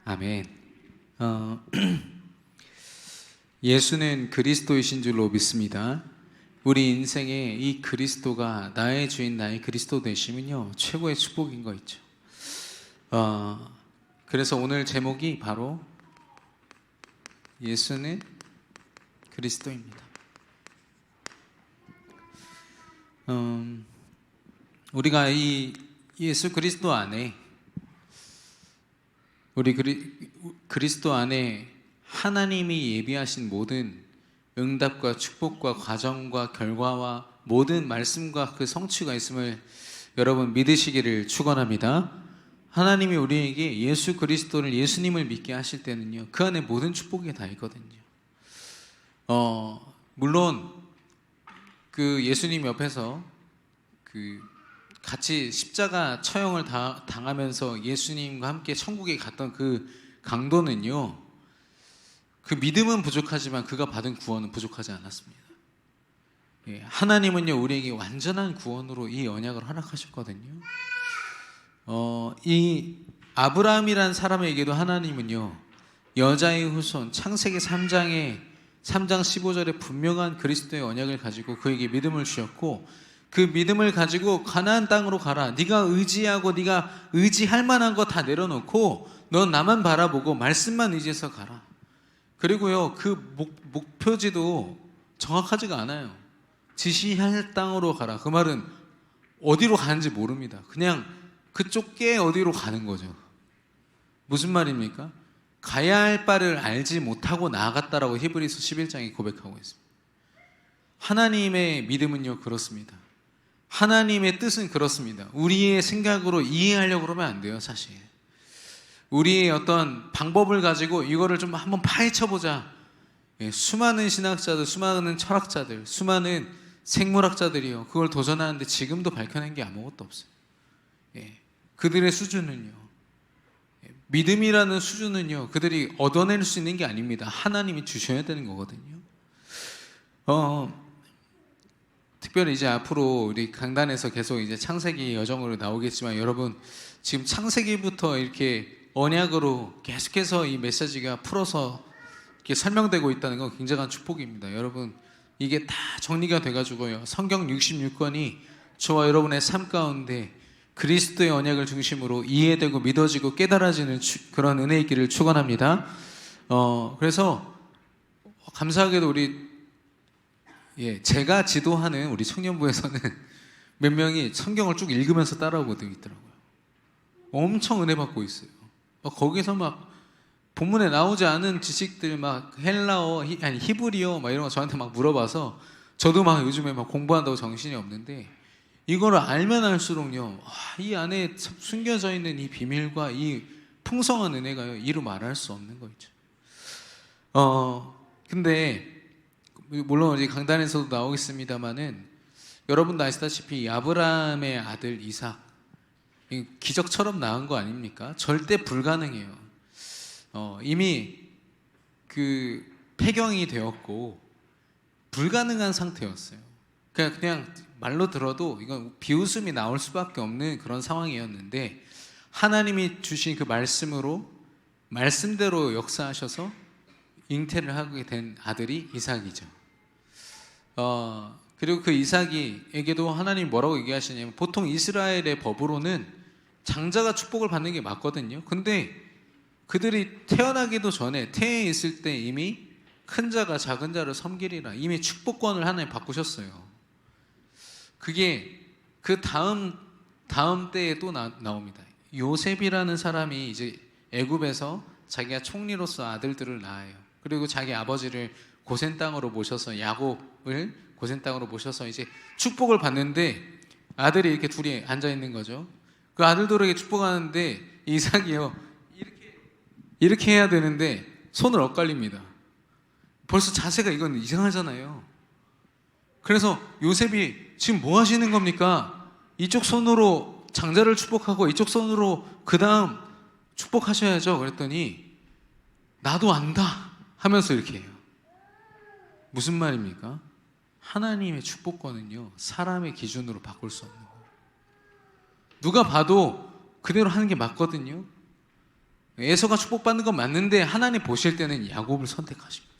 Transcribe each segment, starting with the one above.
아멘. 예수는 그리스도이신 줄로 믿습니다. 우리 인생에 이 그리스도가 나의 주인, 나의 그리스도 되시면요 최고의 축복인 거 있죠. 그래서 오늘 제목이 바로 예수는 그리스도입니다. 우리가 이 예수 그리스도 안에 우리 그리스도 안에 하나님이 예비하신 모든 응답과 축복과 과정과 결과와 모든 말씀과 그 성취가 있음을 여러분 믿으시기를 축원합니다. 하나님이 우리에게 예수 그리스도를, 예수님을 믿게 하실 때는요 그 안에 모든 축복이 다 있거든요. 물론 그 예수님 옆에서 같이 십자가 처형을 당하면서 예수님과 함께 천국에 갔던 그 강도는요, 그 믿음은 부족하지만 그가 받은 구원은 부족하지 않았습니다. 하나님은요 우리에게 완전한 구원으로 이 언약을 허락하셨거든요. 이 아브라함이란 사람에게도 하나님은요 여자의 후손, 창세기 3장 15절에 분명한 그리스도의 언약을 가지고 그에게 믿음을 주셨고, 그 믿음을 가지고 가나안 땅으로 가라. 네가 의지하고 네가 의지할 만한 거 다 내려놓고 넌 나만 바라보고 말씀만 의지해서 가라. 그리고요 그 목표지도 정확하지가 않아요. 지시할 땅으로 가라. 그 말은 어디로 가는지 모릅니다. 그냥 그쪽 게 어디로 가는 거죠. 무슨 말입니까? 가야 할 바를 알지 못하고 나아갔다라고 히브리서 11장이 고백하고 있습니다. 하나님의 믿음은요 그렇습니다. 하나님의 뜻은 그렇습니다. 우리의 생각으로 이해하려고 그러면 안 돼요. 사실 우리의 어떤 방법을 가지고 이거를 좀 한번 파헤쳐보자. 수많은 신학자들, 수많은 철학자들, 수많은 생물학자들이요 그걸 도전하는데 지금도 밝혀낸 게 아무것도 없어요. 그들의 수준은요, 믿음이라는 수준은요 그들이 얻어낼 수 있는 게 아닙니다. 하나님이 주셔야 되는 거거든요. 특별히 이제 앞으로 우리 강단에서 계속 이제 창세기 여정으로 나오겠지만, 여러분 지금 창세기부터 이렇게 언약으로 계속해서 이 메시지가 풀어서 이렇게 설명되고 있다는 건 굉장한 축복입니다. 여러분 이게 다 정리가 돼가지고요 성경 66권이 저와 여러분의 삶 가운데 그리스도의 언약을 중심으로 이해되고 믿어지고 깨달아지는 그런 은혜 있기를 축원합니다. 그래서 감사하게도 우리 제가 지도하는 우리 청년부에서는 몇 명이 성경을 쭉 읽으면서 따라오고 있더라고요. 엄청 은혜 받고 있어요. 거기서 막 본문에 나오지 않은 지식들, 막 헬라어, 히브리어 막 이런 거 저한테 막 물어봐서 저도 막 요즘에 막 공부한다고 정신이 없는데, 이거를 알면 알수록요 이 안에 숨겨져 있는 이 비밀과 이 풍성한 은혜가요 이루 말할 수 없는 거 있죠. 근데 물론 이제 강단에서도 나오겠습니다만은, 여러분도 아시다시피 아브라함의 아들 이삭 기적처럼 낳은 거 아닙니까? 절대 불가능해요. 이미 그 폐경이 되었고 불가능한 상태였어요. 그냥 말로 들어도 이건 비웃음이 나올 수밖에 없는 그런 상황이었는데, 하나님이 주신 그 말씀대로 역사하셔서 잉태를 하게 된 아들이 이삭이죠. 그리고 그 이삭에게도 하나님 뭐라고 얘기하시냐면, 보통 이스라엘의 법으로는 장자가 축복을 받는 게 맞거든요. 근데 그들이 태어나기도 전에 태에 있을 때 이미 큰 자가 작은 자를 섬기리라, 이미 축복권을 하나님 바꾸셨어요. 그게 그 다음 때에 또 나옵니다. 요셉이라는 사람이 이제 애굽에서 자기가 총리로서 아들들을 낳아요. 그리고 자기 아버지를 고센 땅으로 모셔서, 야곱을 고센 땅으로 모셔서 이제 축복을 받는데, 아들이 이렇게 둘이 앉아 있는 거죠. 그 아들들에게 축복하는데 이삭이요 이렇게 해야 되는데 손을 엇갈립니다. 벌써 자세가 이건 이상하잖아요. 그래서 요셉이 지금 뭐 하시는 겁니까? 이쪽 손으로 장자를 축복하고 이쪽 손으로 그 다음 축복하셔야죠. 그랬더니 나도 안다 하면서 이렇게 해요. 무슨 말입니까? 하나님의 축복권은요 사람의 기준으로 바꿀 수 없는 거예요. 누가 봐도 그대로 하는 게 맞거든요. 에서가 축복받는 건 맞는데 하나님 보실 때는 야곱을 선택하신 거죠.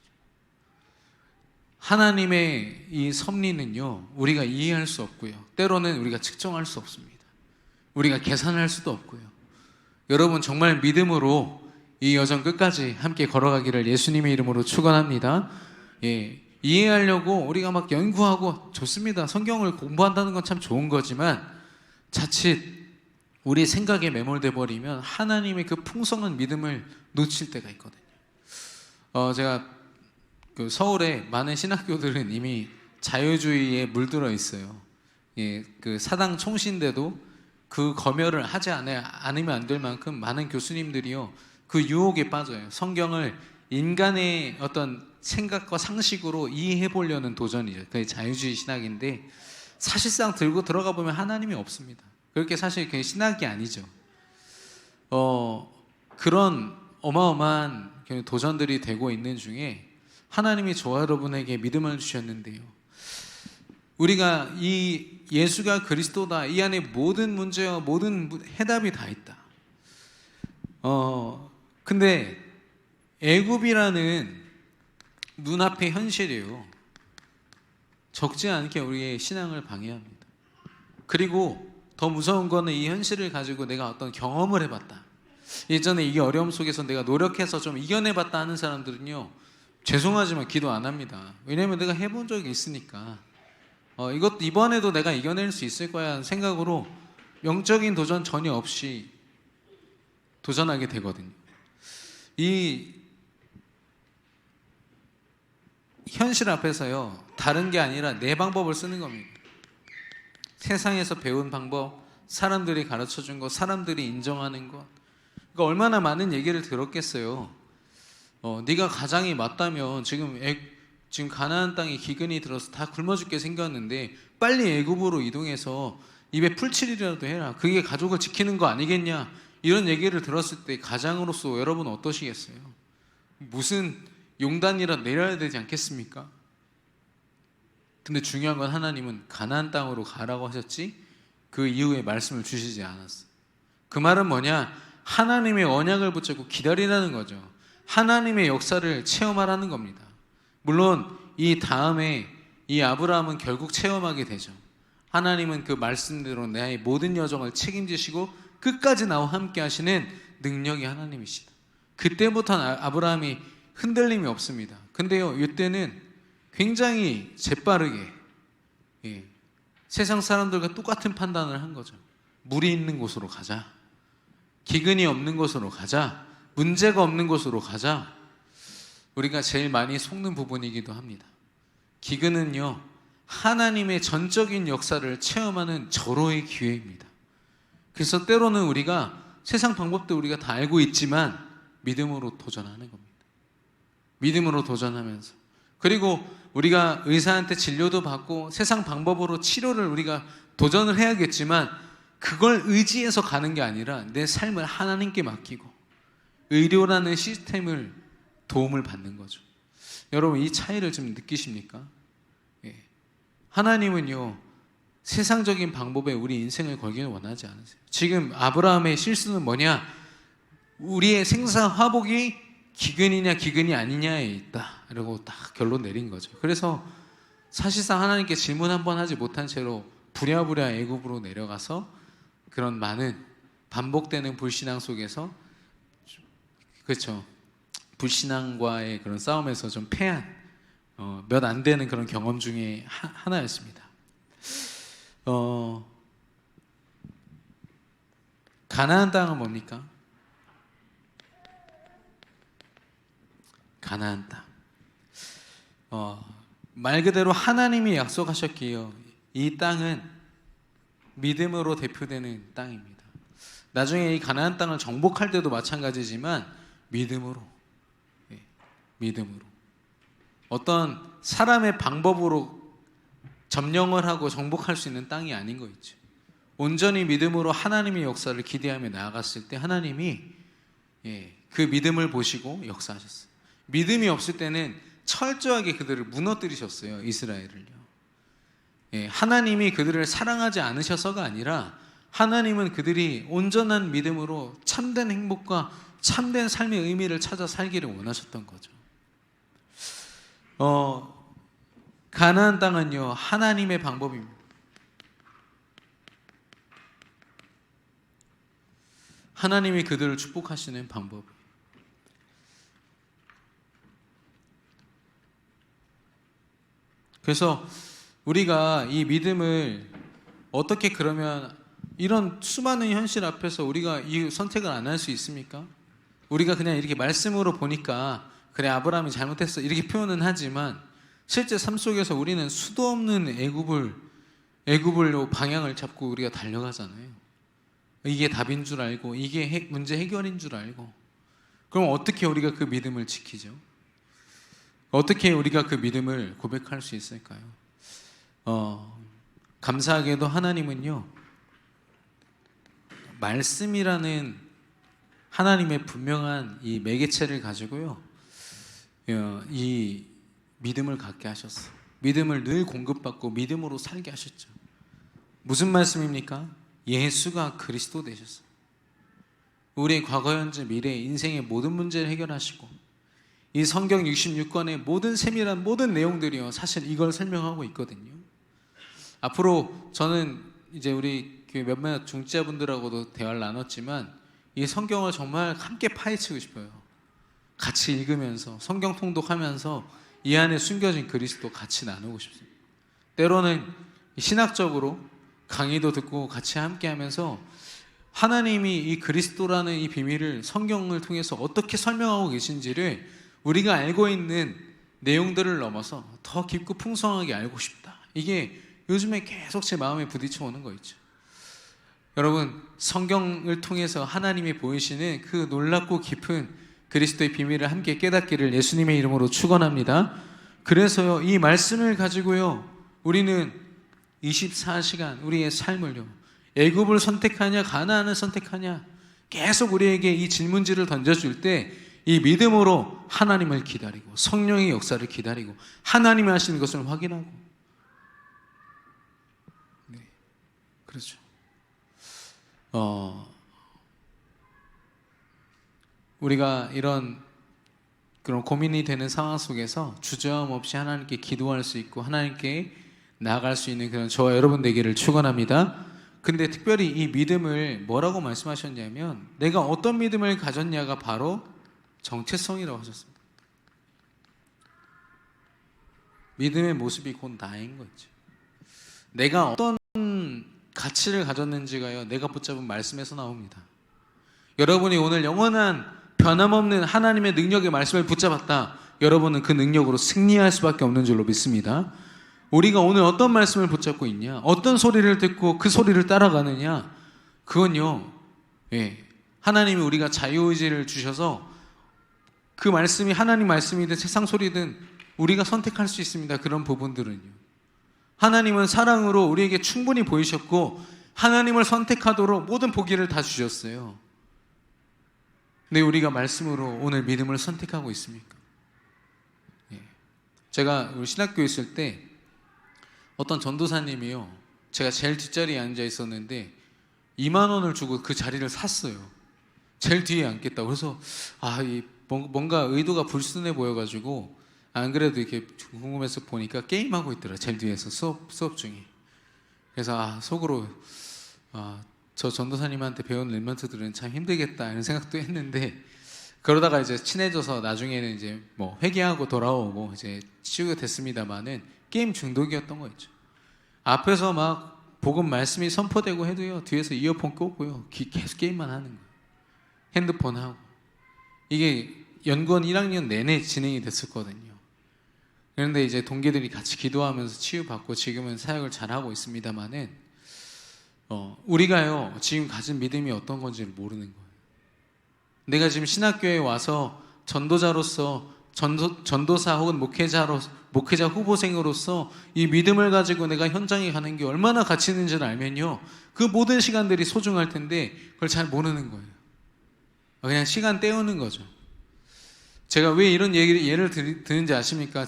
하나님의 이 섭리는요, 우리가 이해할 수 없고요, 때로는 우리가 측정할 수 없습니다. 우리가 계산할 수도 없고요. 여러분 정말 믿음으로 이 여정 끝까지 함께 걸어가기를 예수님의 이름으로 축원합니다. 이해하려고 우리가 막 연구하고 좋습니다. 성경을 공부한다는 건 참 좋은 거지만 자칫 우리 생각에 매몰돼 버리면 하나님의 그 풍성한 믿음을 놓칠 때가 있거든요. 제가 그 서울에 많은 신학교들은 이미 자유주의에 물들어 있어요. 그 사당 총신대도 그 검열을 하지 않으면 안 될 만큼 많은 교수님들이요, 그 유혹에 빠져요. 성경을 인간의 어떤 생각과 상식으로 이해해 보려는 도전이죠. 그게 자유주의 신학인데 사실상 들고 들어가 보면 하나님이 없습니다. 그렇게 사실 그게 신학이 아니죠. 그런 어마어마한 도전들이 되고 있는 중에 하나님이 저와 여러분에게 믿음을 주셨는데요, 우리가 이 예수가 그리스도다, 이 안에 모든 문제와 모든 해답이 다 있다. 근데 애굽이라는 눈앞의 현실이에요. 적지 않게 우리의 신앙을 방해합니다. 그리고 더 무서운 거는 이 현실을 가지고 내가 어떤 경험을 해봤다, 예전에 이 어려움 속에서 내가 노력해서 좀 이겨내봤다 하는 사람들은요, 죄송하지만 기도 안 합니다. 왜냐하면 내가 해본 적이 있으니까. 이것도 이번에도 내가 이겨낼 수 있을 거야 하는 생각으로 영적인 도전 전혀 없이 도전하게 되거든요. 이 현실 앞에서요, 다른 게 아니라 내 방법을 쓰는 겁니다. 세상에서 배운 방법, 사람들이 가르쳐준 것, 사람들이 인정하는 것. 그러니까 얼마나 많은 얘기를 들었겠어요. 네가 가장이 맞다면 지금 가나안 땅에 기근이 들어서 다 굶어 죽게 생겼는데 빨리 애굽으로 이동해서 입에 풀칠이라도 해라. 그게 가족을 지키는 거 아니겠냐. 이런 얘기를 들었을 때 가장으로서 여러분 어떠시겠어요? 무슨 용단이라도 내려야 되지 않겠습니까? 근데 중요한 건 하나님은 가나안 땅으로 가라고 하셨지 그 이후에 말씀을 주시지 않았어요. 그 말은 뭐냐? 하나님의 언약을 붙잡고 기다리라는 거죠. 하나님의 역사를 체험하라는 겁니다. 물론 이 다음에 이 아브라함은 결국 체험하게 되죠. 하나님은 그 말씀대로 내 모든 여정을 책임지시고 끝까지 나와 함께 하시는 능력이 하나님이시다. 그때부터는 아브라함이 흔들림이 없습니다. 근데요, 이때는 굉장히 재빠르게 세상 사람들과 똑같은 판단을 한 거죠. 물이 있는 곳으로 가자, 기근이 없는 곳으로 가자, 문제가 없는 곳으로 가자. 우리가 제일 많이 속는 부분이기도 합니다. 기근은요, 하나님의 전적인 역사를 체험하는 절호의 기회입니다. 그래서 때로는 우리가 세상 방법도 우리가 다 알고 있지만 믿음으로 도전하는 겁니다. 믿음으로 도전하면서, 그리고 우리가 의사한테 진료도 받고 세상 방법으로 치료를 우리가 도전을 해야겠지만 그걸 의지해서 가는 게 아니라 내 삶을 하나님께 맡기고 의료라는 시스템을 도움을 받는 거죠. 여러분, 이 차이를 좀 느끼십니까? 하나님은요, 세상적인 방법에 우리 인생을 걸기는 원하지 않으세요. 지금 아브라함의 실수는 뭐냐? 우리의 생사화복이 기근이냐 기근이 아니냐에 있다, 이러고 딱 결론 내린 거죠. 그래서 사실상 하나님께 질문 한 번 하지 못한 채로 부랴부랴 애굽으로 내려가서 그런 많은 반복되는 불신앙 속에서, 그렇죠, 불신앙과의 그런 싸움에서 좀 패한 몇 안 되는 그런 경험 중에 하나였습니다. 가나안 땅은 뭡니까? 가나안 땅. 말 그대로 하나님이 약속하셨기에 이 땅은 믿음으로 대표되는 땅입니다. 나중에 이 가나안 땅을 정복할 때도 마찬가지지만 믿음으로, 믿음으로. 어떤 사람의 방법으로 점령을 하고 정복할 수 있는 땅이 아닌 거 있죠. 온전히 믿음으로 하나님의 역사를 기대하며 나아갔을 때 하나님이 그 믿음을 보시고 역사하셨어요. 믿음이 없을 때는 철저하게 그들을 무너뜨리셨어요. 이스라엘을요. 하나님이 그들을 사랑하지 않으셔서가 아니라 하나님은 그들이 온전한 믿음으로 참된 행복과 참된 삶의 의미를 찾아 살기를 원하셨던 거죠. 가나안 땅은요, 하나님의 방법입니다. 하나님이 그들을 축복하시는 방법. 그래서 우리가 이 믿음을 어떻게, 그러면 이런 수많은 현실 앞에서 우리가 이 선택을 안 할 수 있습니까? 우리가 그냥 이렇게 말씀으로 보니까 그래, 아브라함이 잘못했어 이렇게 표현은 하지만 실제 삶 속에서 우리는 수도 없는 애굽을로 방향을 잡고 우리가 달려가잖아요. 이게 답인 줄 알고, 이게 문제 해결인 줄 알고. 그럼 어떻게 우리가 그 믿음을 지키죠? 어떻게 우리가 그 믿음을 고백할 수 있을까요? 감사하게도 하나님은요, 말씀이라는 하나님의 분명한 이 매개체를 가지고요, 이 믿음을 갖게 하셨어요. 믿음을 늘 공급받고 믿음으로 살게 하셨죠. 무슨 말씀입니까? 예수가 그리스도 되셨어요. 우리의 과거, 현재, 미래, 인생의 모든 문제를 해결하시고, 이 성경 66권의 모든 세밀한 모든 내용들이요, 사실 이걸 설명하고 있거든요. 앞으로 저는 이제 우리 교회 몇몇 중지자분들하고도 대화를 나눴지만 이 성경을 정말 함께 파헤치고 싶어요. 같이 읽으면서 성경 통독하면서 이 안에 숨겨진 그리스도 같이 나누고 싶습니다. 때로는 신학적으로 강의도 듣고 같이 함께 하면서 하나님이 이 그리스도라는 이 비밀을 성경을 통해서 어떻게 설명하고 계신지를 우리가 알고 있는 내용들을 넘어서 더 깊고 풍성하게 알고 싶다. 이게 요즘에 계속 제 마음에 부딪혀 오는 거 있죠. 여러분, 성경을 통해서 하나님이 보이시는 그 놀랍고 깊은 그리스도의 비밀을 함께 깨닫기를 예수님의 이름으로 축원합니다. 그래서요, 이 말씀을 가지고요, 우리는 24시간 우리의 삶을요, 애굽을 선택하냐 가나안을 선택하냐, 계속 우리에게 이 질문지를 던져줄 때 이 믿음으로 하나님을 기다리고 성령의 역사를 기다리고 하나님이 하시는 것을 확인하고, 네, 그렇죠. 우리가 이런 그런 고민이 되는 상황 속에서 주저함 없이 하나님께 기도할 수 있고 하나님께 나아갈 수 있는 그런 저와 여러분 되기를 축원합니다. 근데 특별히 이 믿음을 뭐라고 말씀하셨냐면, 내가 어떤 믿음을 가졌냐가 바로 정체성이라고 하셨습니다. 믿음의 모습이 곧 나인 거죠. 내가 어떤 가치를 가졌는지가요, 내가 붙잡은 말씀에서 나옵니다. 여러분이 오늘 영원한 변함없는 하나님의 능력의 말씀을 붙잡았다, 여러분은 그 능력으로 승리할 수밖에 없는 줄로 믿습니다. 우리가 오늘 어떤 말씀을 붙잡고 있냐, 어떤 소리를 듣고 그 소리를 따라가느냐, 그건요, 하나님이 우리가 자유의지를 주셔서 그 말씀이 하나님 말씀이든 세상 소리든 우리가 선택할 수 있습니다. 그런 부분들은요, 하나님은 사랑으로 우리에게 충분히 보이셨고 하나님을 선택하도록 모든 보기를 다 주셨어요. 근데 우리가 말씀으로 오늘 믿음을 선택하고 있습니까? 제가 우리 신학교에 있을 때 어떤 전도사님이요, 제가 제일 뒷자리에 앉아 있었는데 2만 원을 주고 그 자리를 샀어요. 제일 뒤에 앉겠다고. 그래서 뭔가 의도가 불순해 보여가지고, 안 그래도 이렇게 궁금해서 보니까 게임하고 있더라, 제일 뒤에서 수업 중에. 그래서 속으로 저 전도사님한테 배운 랩런트들은 참 힘들겠다 이런 생각도 했는데, 그러다가 이제 친해져서 나중에는 이제 뭐 회개하고 돌아오고 이제 치유가 됐습니다만은 게임 중독이었던 거였죠. 앞에서 막 복음 말씀이 선포되고 해도요, 뒤에서 이어폰 꽂고요, 계속 게임만 하는 거예요. 핸드폰 하고. 이게 연구원 1학년 내내 진행이 됐었거든요. 그런데 이제 동기들이 같이 기도하면서 치유받고 지금은 사역을 잘하고 있습니다만은, 우리가요 지금 가진 믿음이 어떤 건지를 모르는 거예요. 내가 지금 신학교에 와서 전도자로서, 전도사 혹은 목회자 후보생으로서 이 믿음을 가지고 내가 현장에 가는 게 얼마나 가치 있는지를 알면요, 그 모든 시간들이 소중할 텐데 그걸 잘 모르는 거예요. 그냥 시간 때우는 거죠. 제가 왜 이런 예를 드는지 아십니까?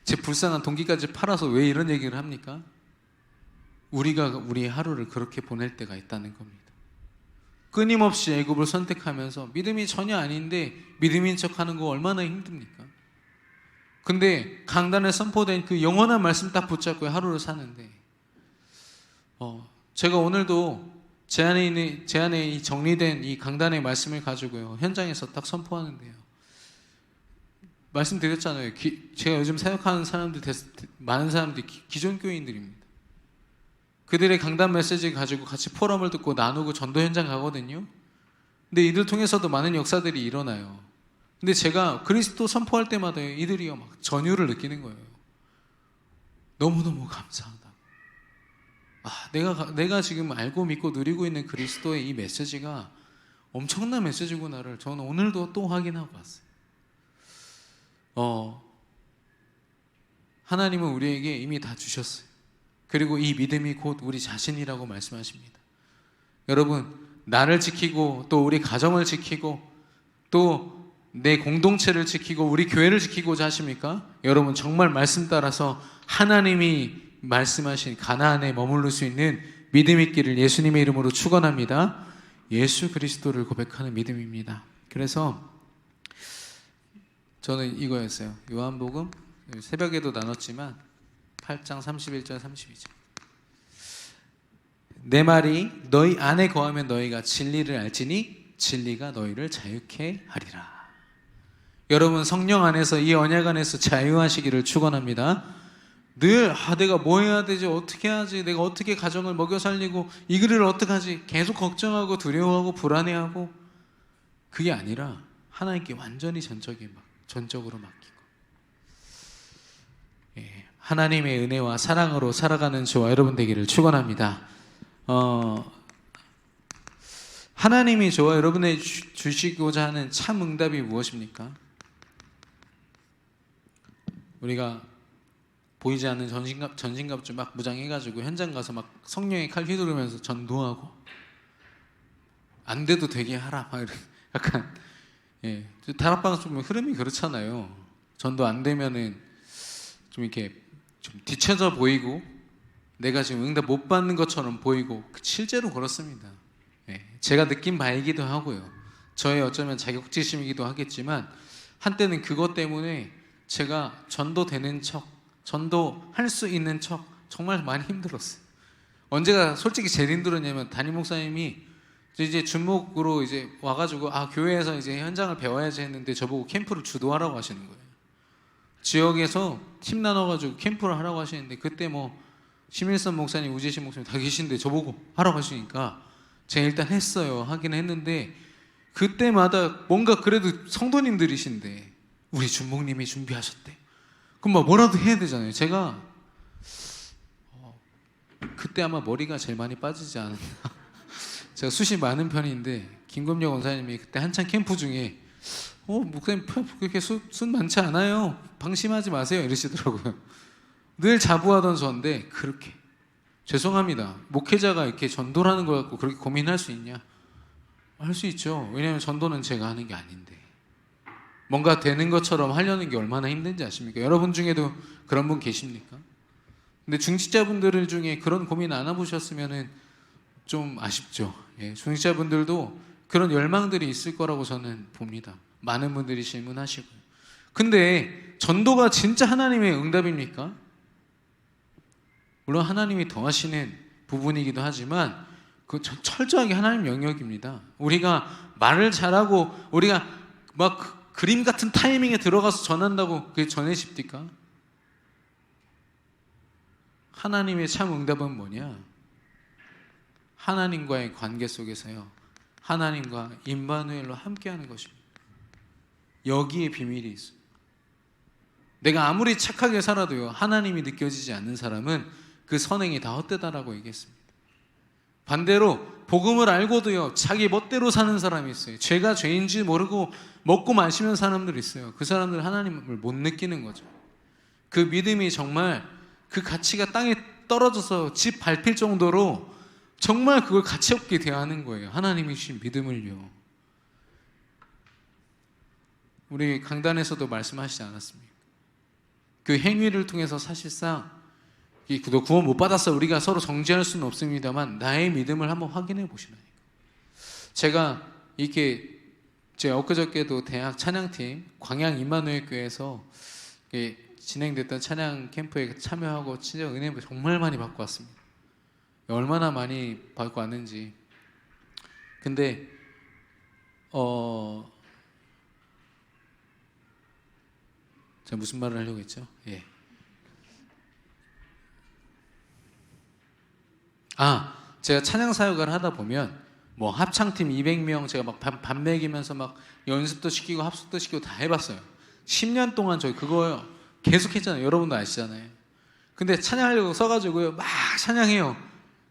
제 불쌍한 동기까지 팔아서 왜 이런 얘기를 합니까? 우리가 우리의 하루를 그렇게 보낼 때가 있다는 겁니다. 끊임없이 애굽을 선택하면서 믿음이 전혀 아닌데 믿음인 척하는 거 얼마나 힘듭니까? 근데 강단에 선포된 그 영원한 말씀 딱 붙잡고 하루를 사는데, 제가 오늘도 제 안에 이 정리된 이 강단의 말씀을 가지고요 현장에서 딱 선포하는데요. 말씀드렸잖아요. 제가 요즘 사역하는 사람들 많은 사람들이 기존 교인들입니다. 그들의 강단 메시지 가지고 같이 포럼을 듣고 나누고 전도 현장 가거든요. 근데 이들 통해서도 많은 역사들이 일어나요. 근데 제가 그리스도 선포할 때마다 이들이요 막 전율을 느끼는 거예요. 너무너무 감사하다. 내가 지금 알고 믿고 누리고 있는 그리스도의 이 메시지가 엄청난 메시지구나를 저는 오늘도 또 확인하고 왔어요. 하나님은 우리에게 이미 다 주셨어요. 그리고 이 믿음이 곧 우리 자신이라고 말씀하십니다. 여러분, 나를 지키고 또 우리 가정을 지키고 또 내 공동체를 지키고 우리 교회를 지키고자 하십니까? 여러분, 정말 말씀 따라서 하나님이 말씀하신 가나안에 머무를 수 있는 믿음 있기를 예수님의 이름으로 축원합니다. 예수 그리스도를 고백하는 믿음입니다. 그래서 저는 이거였어요. 요한복음 새벽에도 나눴지만 8장 31절 32절. 내 말이 너희 안에 거하면 너희가 진리를 알지니 진리가 너희를 자유케 하리라. 여러분, 성령 안에서 이 언약 안에서 자유하시기를 축원합니다. 늘 내가 뭐 해야 되지, 어떻게 하지, 내가 어떻게 가정을 먹여 살리고 이 글을 어떻게 하지 계속 걱정하고 두려워하고 불안해하고, 그게 아니라 하나님께 완전히 전적으로 맡기고 하나님의 은혜와 사랑으로 살아가는 저와 여러분 되기를 축원합니다. 하나님이 저와 여러분에 주시고자 하는 참 응답이 무엇입니까? 우리가 보이지 않는 전신갑주 막 무장해가지고 현장 가서 막 성령의 칼 휘두르면서 전도하고 안 돼도 되게 하라 막 이렇게 약간 다락방 좀 흐름이 그렇잖아요. 전도 안 되면은 좀 이렇게 좀 뒤쳐져 보이고 내가 지금 응답 못 받는 것처럼 보이고 실제로 그렇습니다. 제가 느낀 바이기도 하고요. 저의 어쩌면 자격지심이기도 하겠지만 한때는 그것 때문에 제가 전도되는 척, 전도할 수 있는 척 정말 많이 힘들었어요. 언제가 솔직히 제일 힘들었냐면 담임 목사님이 이제 주목으로 이제 와가지고 교회에서 이제 현장을 배워야지 했는데 저보고 캠프를 주도하라고 하시는 거예요. 지역에서 팀 나눠가지고 캠프를 하라고 하시는데 그때 뭐 심일선 목사님, 우재신 목사님 다 계신데 저보고 하라고 하시니까 제가 일단 했어요. 하긴 했는데 그때마다 뭔가 그래도 성도님들이신데 우리 주목님이 준비하셨대. 그럼 뭐라도 해야 되잖아요. 제가 그때 아마 머리가 제일 많이 빠지지 않았나. 제가 숱이 많은 편인데 김금영 원사님이 그때 한창 캠프 중에 목사님 그렇게 숱 많지 않아요. 방심하지 마세요 이러시더라고요. 늘 자부하던 저인데 그렇게 죄송합니다. 목회자가 이렇게 전도를 하는 거 갖고 그렇게 고민할 수 있냐? 할 수 있죠. 왜냐하면 전도는 제가 하는 게 아닌데 뭔가 되는 것처럼 하려는 게 얼마나 힘든지 아십니까? 여러분 중에도 그런 분 계십니까? 근데 중직자분들 중에 그런 고민 안 해보셨으면 좀 아쉽죠. 중직자분들도 그런 열망들이 있을 거라고 저는 봅니다. 많은 분들이 질문하시고요. 근데 전도가 진짜 하나님의 응답입니까? 물론 하나님이 더하시는 부분이기도 하지만 그 철저하게 하나님 영역입니다. 우리가 말을 잘하고 우리가 막 그림 같은 타이밍에 들어가서 전한다고 그게 전해집니까? 하나님의 참 응답은 뭐냐? 하나님과의 관계 속에서요, 하나님과 임마누엘로 함께하는 것입니다. 여기에 비밀이 있어요. 내가 아무리 착하게 살아도요, 하나님이 느껴지지 않는 사람은 그 선행이 다 헛되다라고 얘기했습니다. 반대로 복음을 알고도요, 자기 멋대로 사는 사람이 있어요. 죄가 죄인지 모르고 먹고 마시면 사람들이 있어요. 그 사람들은 하나님을 못 느끼는 거죠. 그 믿음이 정말 그 가치가 땅에 떨어져서 집 밟힐 정도로 정말 그걸 가치 없게 대하는 거예요. 하나님이 주신 믿음을요. 우리 강단에서도 말씀하시지 않았습니까? 그 행위를 통해서 사실상 너 구원 못 받았어. 우리가 서로 정죄할 수는 없습니다만 나의 믿음을 한번 확인해 보시라니까. 제가 이렇게 제가 엊그저께도 대학 찬양팀 광양 임마누엘 교회에서 진행됐던 찬양 캠프에 참여하고 진짜 은혜 정말 많이 받고 왔습니다. 얼마나 많이 받고 왔는지. 근데 제가 무슨 말을 하려고 했죠? 예. 제가 찬양 사역을 하다 보면 뭐 합창팀 200명 제가 막 반 먹이면서 막 연습도 시키고 합숙도 시키고 다 해봤어요. 10년 동안 저희 그거 계속 했잖아요. 여러분도 아시잖아요. 근데 찬양하려고 써가지고요 막 찬양해요.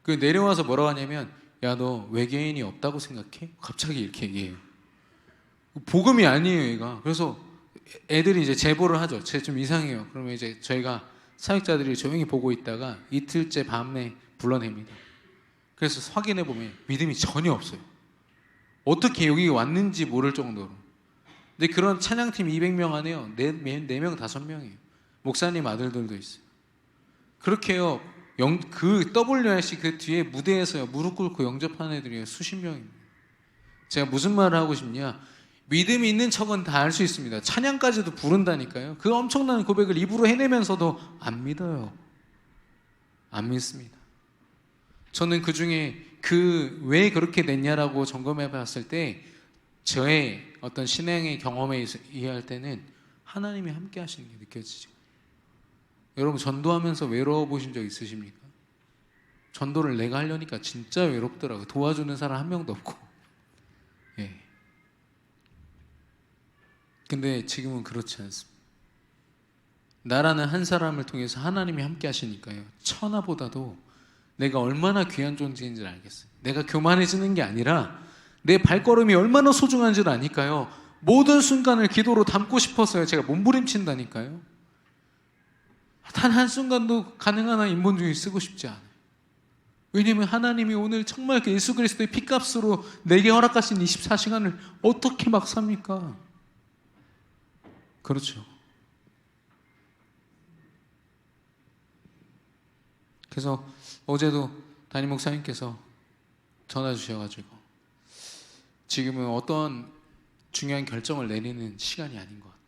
그 내려와서 뭐라고 하냐면, 야, 너 외계인이 없다고 생각해? 갑자기 이렇게 얘기해요. 복음이 아니에요, 얘가. 그래서 애들이 이제 제보를 하죠. 쟤 좀 이상해요. 그러면 이제 저희가 사역자들이 조용히 보고 있다가 이틀째 밤에 불러냅니다. 그래서 확인해 보면 믿음이 전혀 없어요. 어떻게 여기 왔는지 모를 정도로. 근데 그런 찬양팀 200명 안에요 4명 5명이에요 목사님 아들들도 있어요. 그렇게 해요. 그 WRC 그 뒤에 무대에서요 무릎 꿇고 영접하는 애들이 수십 명입니다. 제가 무슨 말을 하고 싶냐, 믿음이 있는 척은 다 할 수 있습니다. 찬양까지도 부른다니까요. 그 엄청난 고백을 입으로 해내면서도 안 믿어요. 안 믿습니다. 저는 그 중에 왜 그렇게 됐냐라고 점검해 봤을 때 저의 어떤 신앙의 경험에 이해할 때는 하나님이 함께 하시는 게 느껴지죠. 여러분 전도하면서 외로워 보신 적 있으십니까? 전도를 내가 하려니까 진짜 외롭더라고요. 도와주는 사람 한 명도 없고. 예. 근데 지금은 그렇지 않습니다. 나라는 한 사람을 통해서 하나님이 함께 하시니까요. 천하보다도 내가 얼마나 귀한 존재인지를 알겠어요. 내가 교만해지는 게 아니라 내 발걸음이 얼마나 소중한지를 아니까요. 모든 순간을 기도로 담고 싶어서요. 제가 몸부림친다니까요. 단 한순간도 가능한 한 인본주의 쓰고 싶지 않아요. 왜냐하면 하나님이 오늘 정말 예수 그리스도의 피값으로 내게 허락하신 24시간을 어떻게 막 삽니까? 그렇죠. 그래서 어제도 담임 목사님께서 전화 주셔가지고 지금은 어떤 중요한 결정을 내리는 시간이 아닌 것 같다.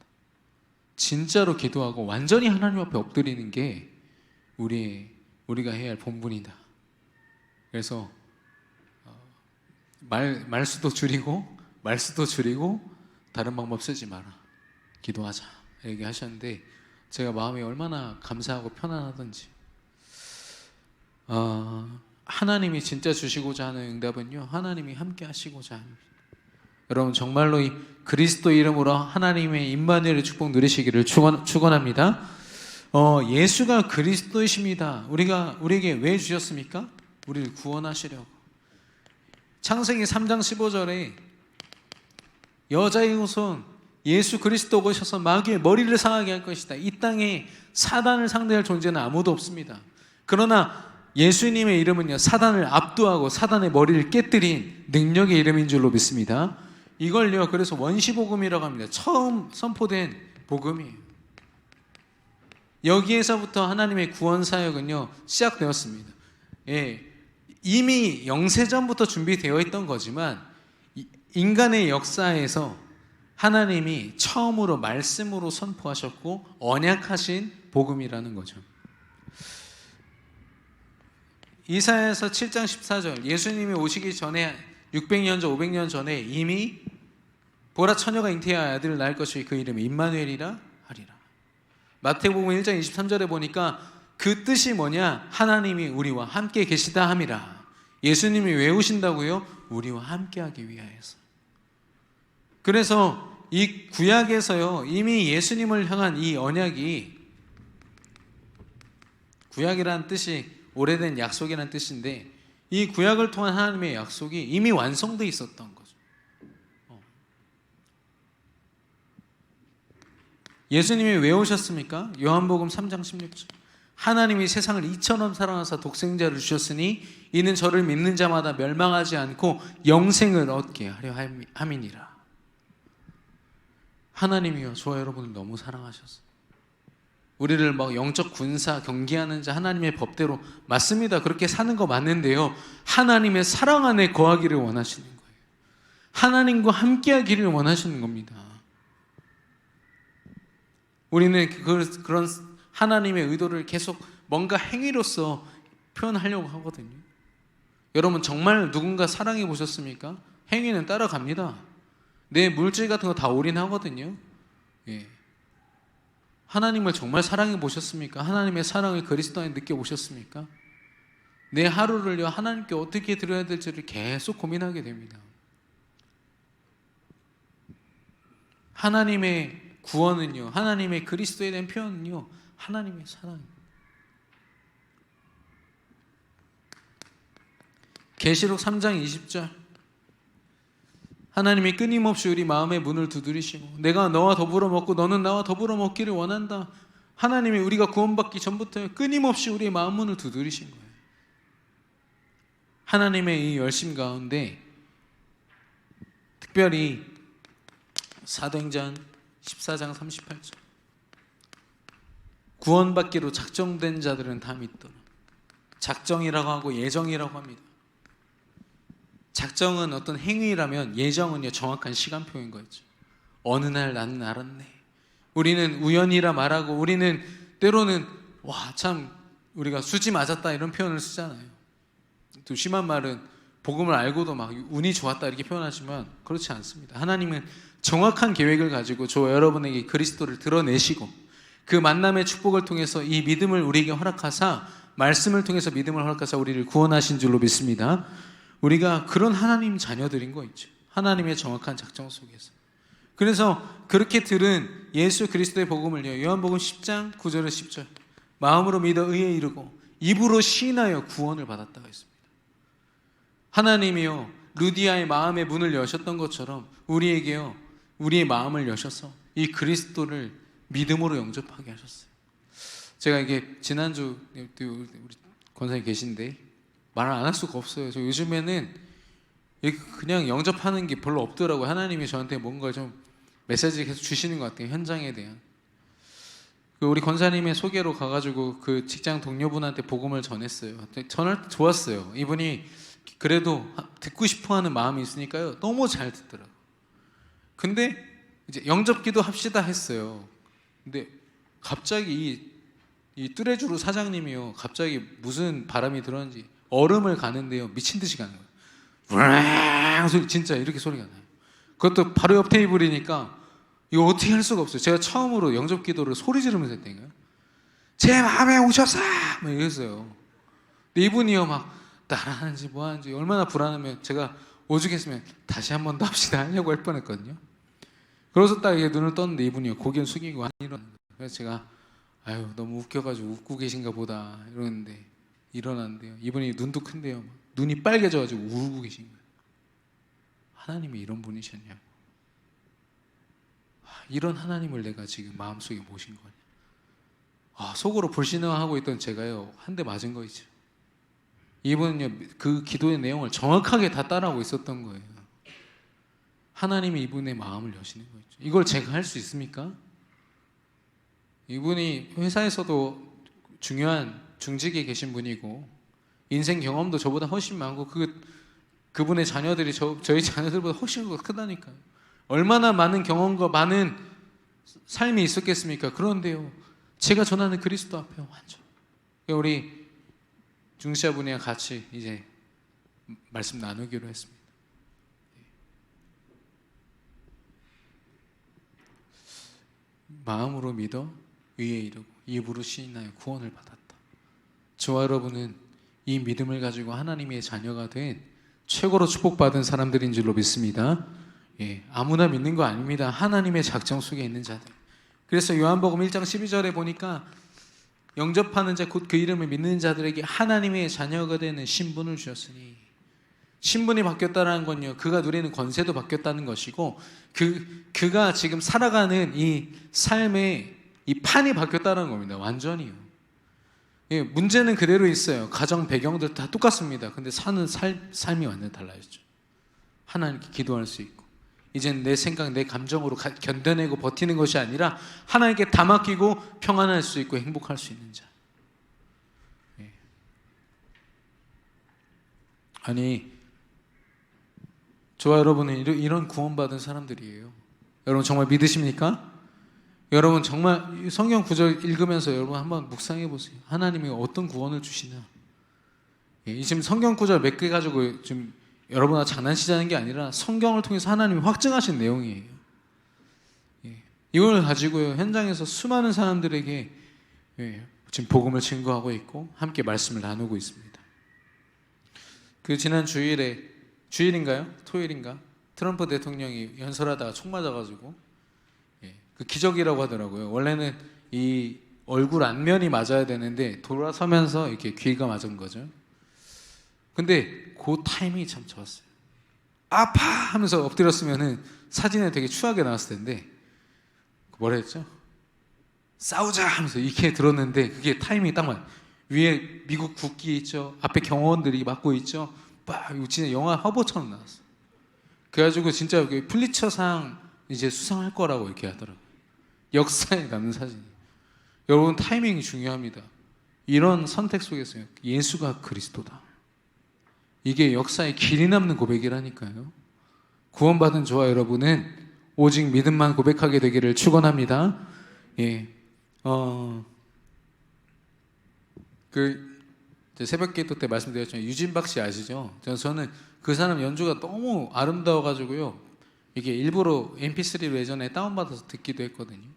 진짜로 기도하고 완전히 하나님 앞에 엎드리는 게 우리가 해야 할 본분이다. 그래서 말수도 줄이고 다른 방법 쓰지 마라. 기도하자 얘기하셨는데 제가 마음이 얼마나 감사하고 편안하던지. 하나님이 진짜 주시고자 하는 응답은요 하나님이 함께 하시고자 합니다. 여러분 정말로 이 그리스도 이름으로 하나님의 임마누엘의 축복 누리시기를 축원합니다. 예수가 그리스도이십니다. 우리에게 왜 주셨습니까? 우리를 구원하시려고. 창세기 3장 15절에 여자의 후손 예수 그리스도가 오셔서 마귀의 머리를 상하게 할 것이다. 이 땅에 사단을 상대할 존재는 아무도 없습니다. 그러나 예수님의 이름은요 사단을 압도하고 사단의 머리를 깨뜨린 능력의 이름인 줄로 믿습니다. 이걸요 그래서 원시복음이라고 합니다. 처음 선포된 복음이에요. 여기에서부터 하나님의 구원 사역은요 시작되었습니다. 예, 이미 영세전부터 준비되어 있던 거지만 인간의 역사에서 하나님이 처음으로 말씀으로 선포하셨고 언약하신 복음이라는 거죠. 이사야서 7장 14절 예수님이 오시기 전에 600년 전 500년 전에 이미 보라 처녀가 잉태하여 아들을 낳을 것이 그 이름이 임마누엘이라 하리라. 마태복음 1장 23절에 보니까 그 뜻이 뭐냐, 하나님이 우리와 함께 계시다 함이라. 예수님이 왜 오신다고요? 우리와 함께 하기 위하여서. 그래서 이 구약에서요 이미 예수님을 향한 이 언약이, 구약이라는 뜻이 오래된 약속이라는 뜻인데 이 구약을 통한 하나님의 약속이 이미 완성되어 있었던 거죠. 예수님이 왜 오셨습니까? 요한복음 3장 16절 하나님이 세상을 이처럼 사랑하사 독생자를 주셨으니 이는 저를 믿는 자마다 멸망하지 않고 영생을 얻게 하려 함이니라. 하나님이요 저와 여러분을 너무 사랑하셨어요. 우리를 막 영적 군사 경계하는 자 하나님의 법대로 맞습니다. 그렇게 사는 거 맞는데요. 하나님의 사랑 안에 거하기를 원하시는 거예요. 하나님과 함께하기를 원하시는 겁니다. 우리는 그런 하나님의 의도를 계속 뭔가 행위로서 표현하려고 하거든요. 여러분 정말 누군가 사랑해 보셨습니까? 행위는 따라갑니다. 내 물질 같은 거 다 올인하거든요. 예. 하나님을 정말 사랑해 보셨습니까? 하나님의 사랑을 그리스도 안에 느껴보셨습니까? 내 하루를요 하나님께 어떻게 드려야 될지를 계속 고민하게 됩니다. 하나님의 구원은요, 하나님의 그리스도에 대한 표현은요, 하나님의 사랑입니다. 계시록 3장 20절, 하나님이 끊임없이 우리 마음의 문을 두드리시고 내가 너와 더불어 먹고 너는 나와 더불어 먹기를 원한다. 하나님이 우리가 구원받기 전부터 끊임없이 우리의 마음 문을 두드리신 거예요. 하나님의 이 열심 가운데 특별히 사도행전 14장 38절, 구원받기로 작정된 자들은 다 믿더라. 작정이라고 하고 예정이라고 합니다. 작정은 어떤 행위라면 예정은요 정확한 시간표인 거죠. 어느 날 나는 알았네. 우리는 우연이라 말하고 우리는 때로는 와 참 우리가 수지 맞았다 이런 표현을 쓰잖아요. 또 심한 말은 복음을 알고도 막 운이 좋았다 이렇게 표현하지만 그렇지 않습니다. 하나님은 정확한 계획을 가지고 저 여러분에게 그리스도를 드러내시고 그 만남의 축복을 통해서 이 믿음을 우리에게 허락하사 말씀을 통해서 믿음을 허락하사 우리를 구원하신 줄로 믿습니다. 우리가 그런 하나님 자녀들인 거 있죠. 하나님의 정확한 작정 속에서. 그래서 그렇게 들은 예수 그리스도의 복음을요 요한복음 10장 9절에 10절, 마음으로 믿어 의에 이르고 입으로 시인하여 구원을 받았다고 했습니다. 하나님이요 루디아의 마음의 문을 여셨던 것처럼 우리에게요 우리의 마음을 여셔서 이 그리스도를 믿음으로 영접하게 하셨어요. 제가 이게 지난주 우리 권사님 계신데 말을 안 할 수가 없어요. 저 요즘에는 그냥 영접하는 게 별로 없더라고요. 하나님이 저한테 뭔가 좀 메시지 계속 주시는 것 같아요. 현장에 대한. 우리 권사님의 소개로 가가지고 그 직장 동료분한테 복음을 전했어요. 전할 때 좋았어요. 이분이 그래도 듣고 싶어하는 마음이 있으니까요. 너무 잘 듣더라고요. 근데 이제 영접기도 합시다 했어요. 근데 갑자기 이 뚜레쥬르 사장님이요. 갑자기 무슨 바람이 들었는지 얼음을 가는데요 미친 듯이 가는 거예요. 우랑 소리, 진짜 이렇게 소리가 나요. 그것도 바로 옆 테이블이니까 이거 어떻게 할 수가 없어요. 제가 처음으로 영접 기도를 소리 지르면서 했다니까요. 제 마음에 오셨어! 막 이랬어요. 근데 이분이요 막 따라하는지 뭐 하는지 얼마나 불안하면 제가 오죽했으면 다시 한 번 더 합시다 하려고 할 뻔했거든요. 그래서 딱 이게 눈을 떴는데 이분이요 고개를 숙이고 이러는 거예요. 그래서 제가 아유 너무 웃겨가지고 웃고 계신가 보다 이러는데 일어났는데요. 이분이 눈도 큰데요. 눈이 빨개져가지고 울고 계신 거예요. 하나님이 이런 분이셨냐고. 이런 하나님을 내가 지금 마음속에 모신 거냐. 속으로 불신앙하고 있던 제가요 한 대 맞은 거 있죠. 이분은요 그 기도의 내용을 정확하게 다 따라하고 있었던 거예요. 하나님이 이분의 마음을 여시는 거죠. 이걸 제가 할 수 있습니까? 이분이 회사에서도 중요한 중직에 계신 분이고 인생 경험도 저보다 훨씬 많고 그분의 자녀들이 저희 자녀들보다 훨씬 크다니까요. 얼마나 많은 경험과 많은 삶이 있었겠습니까? 그런데요 제가 전하는 그리스도 앞에 완전 우리 중시아분이랑 같이 이제 말씀 나누기로 했습니다. 마음으로 믿어 의에 이르고 입으로 시인하여 구원을 받았다. 저와 여러분은 이 믿음을 가지고 하나님의 자녀가 된 최고로 축복받은 사람들인 줄로 믿습니다. 아무나 믿는 거 아닙니다. 하나님의 작정 속에 있는 자들. 그래서 요한복음 1장 12절에 보니까 영접하는 자 곧 그 이름을 믿는 자들에게 하나님의 자녀가 되는 신분을 주셨으니, 신분이 바뀌었다는 건요 그가 누리는 권세도 바뀌었다는 것이고 그가 지금 살아가는 이 삶의 이 판이 바뀌었다는 겁니다. 완전히요. 문제는 그대로 있어요. 가정 배경들 다 똑같습니다. 근데 사는 삶이 완전 달라졌죠. 하나님께 기도할 수 있고 이젠 내 생각, 내 감정으로 견뎌내고 버티는 것이 아니라 하나님께 다 맡기고 평안할 수 있고 행복할 수 있는 자. 예. 아니, 저와 여러분은 이런 구원받은 사람들이에요. 여러분 정말 믿으십니까? 여러분 정말 성경 구절 읽으면서 여러분 한번 묵상해 보세요. 하나님이 어떤 구원을 주시나. 예, 지금 성경 구절 몇 개 가지고 지금 여러분과 장난치자는 게 아니라 성경을 통해서 하나님이 확증하신 내용이에요. 예, 이걸 가지고요 현장에서 수많은 사람들에게 지금 복음을 증거하고 있고 함께 말씀을 나누고 있습니다. 그 지난 주일인가요? 토요일인가? 트럼프 대통령이 연설하다가 총 맞아가지고 그 기적이라고 하더라고요. 원래는 이 얼굴 안면이 맞아야 되는데 돌아서면서 이렇게 귀가 맞은 거죠. 근데 그 타이밍이 참 좋았어요. 아파! 하면서 엎드렸으면은 사진에 되게 추하게 나왔을 텐데 뭐라 했죠? 싸우자! 하면서 이렇게 들었는데 그게 타이밍이 딱 맞아요. 위에 미국 국기 있죠? 앞에 경호원들이 막고 있죠? 이거 진짜 영화 화보처럼 나왔어요. 그래가지고 진짜 플리처상 이제 수상할 거라고 이렇게 하더라고요. 역사에 남는 사진. 여러분 타이밍이 중요합니다. 이런 선택 속에서요 예수가 그리스도다. 이게 역사에 길이 남는 고백이라니까요. 구원받은 저와 여러분은 오직 믿음만 고백하게 되기를 축원합니다. 예, 새벽기도 때 말씀드렸지만 유진박 씨 아시죠? 저는 그 사람 연주가 너무 아름다워가지고요. 이게 일부러 MP3로 예전에 다운받아서 듣기도 했거든요.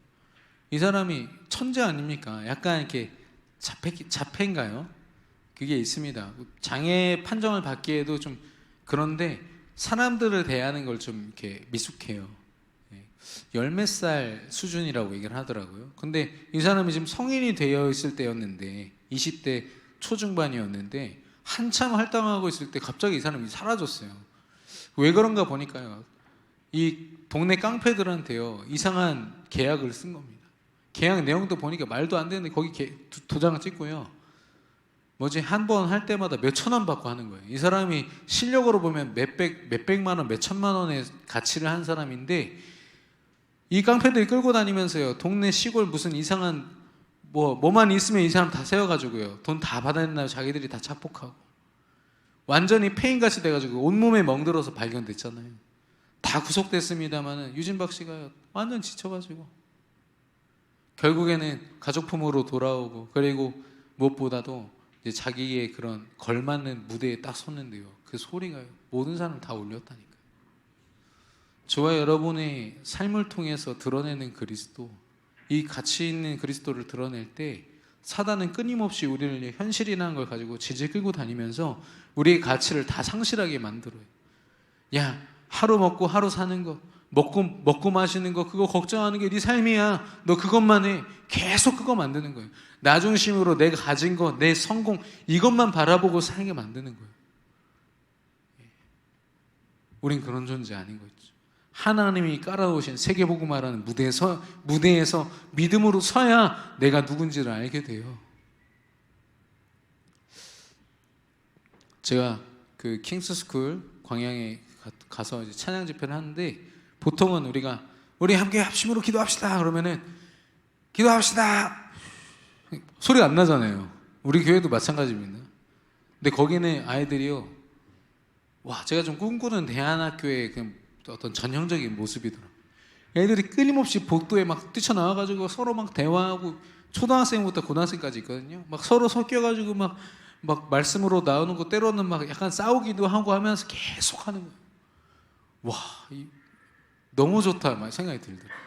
이 사람이 천재 아닙니까? 약간 이렇게 자폐인가요? 그게 있습니다. 장애 판정을 받기에도 좀 그런데 사람들을 대하는 걸 좀 이렇게 미숙해요. 열 몇 살 수준이라고 얘기를 하더라고요. 근데 이 사람이 지금 성인이 되어 있을 때였는데 20대 초중반이었는데 한참 활동하고 있을 때 갑자기 이 사람이 사라졌어요. 왜 그런가 보니까요. 이 동네 깡패들한테요 이상한 계약을 쓴 겁니다. 계약 내용도 보니까 말도 안 되는데 거기 도장을 찍고요. 한 번 할 때마다 몇천 원 받고 하는 거예요. 이 사람이 실력으로 보면 몇백만 원, 몇천만 원의 가치를 한 사람인데 이 깡패들이 끌고 다니면서요. 동네 시골 무슨 이상한 뭐만 있으면 이 사람 다 세워가지고요. 돈 다 받아냈나요? 자기들이 다 착복하고. 완전히 폐인같이 돼가지고 온몸에 멍들어서 발견됐잖아요. 다 구속됐습니다만은 유진박 씨가 완전 지쳐가지고 결국에는 가족품으로 돌아오고 그리고 무엇보다도 이제 자기의 그런 걸맞는 무대에 딱 섰는데요. 그 소리가 모든 사람을 다 울렸다니까요. 저와 여러분의 삶을 통해서 드러내는 그리스도, 이 가치 있는 그리스도를 드러낼 때 사단은 끊임없이 우리를 현실이라는 걸 가지고 질질 끌고 다니면서 우리의 가치를 다 상실하게 만들어요. 야, 하루 먹고 하루 사는 거, 먹고 마시는 거, 그거 걱정하는 게 네 삶이야. 너 그것만 해. 계속 그거 만드는 거예요. 나 중심으로 내가 가진 거, 내 성공, 이것만 바라보고 살게 만드는 거예요. 우린 그런 존재 아닌 거 있죠. 하나님이 깔아오신 세계복음화라는 무대에서 믿음으로 서야 내가 누군지를 알게 돼요. 제가 그 킹스스쿨 광양에 가서 이제 찬양 집회를 하는데 보통은 우리 함께 합심으로 기도합시다 그러면은 기도합시다 소리가 안 나잖아요. 우리 교회도 마찬가지입니다. 근데 거기는 아이들이요, 와, 제가 좀 꿈꾸는 대안학교의 그 어떤 전형적인 모습이더라고요. 애들이 끊임없이 복도에 막 뛰쳐나와가지고 서로 막 대화하고, 초등학생부터 고등학생까지 있거든요. 막 서로 섞여가지고 막 말씀으로 나오는 거 때로는 막 약간 싸우기도 하고 하면서 계속 하는 거예요. 와, 너무 좋다 막 생각이 들더라고요.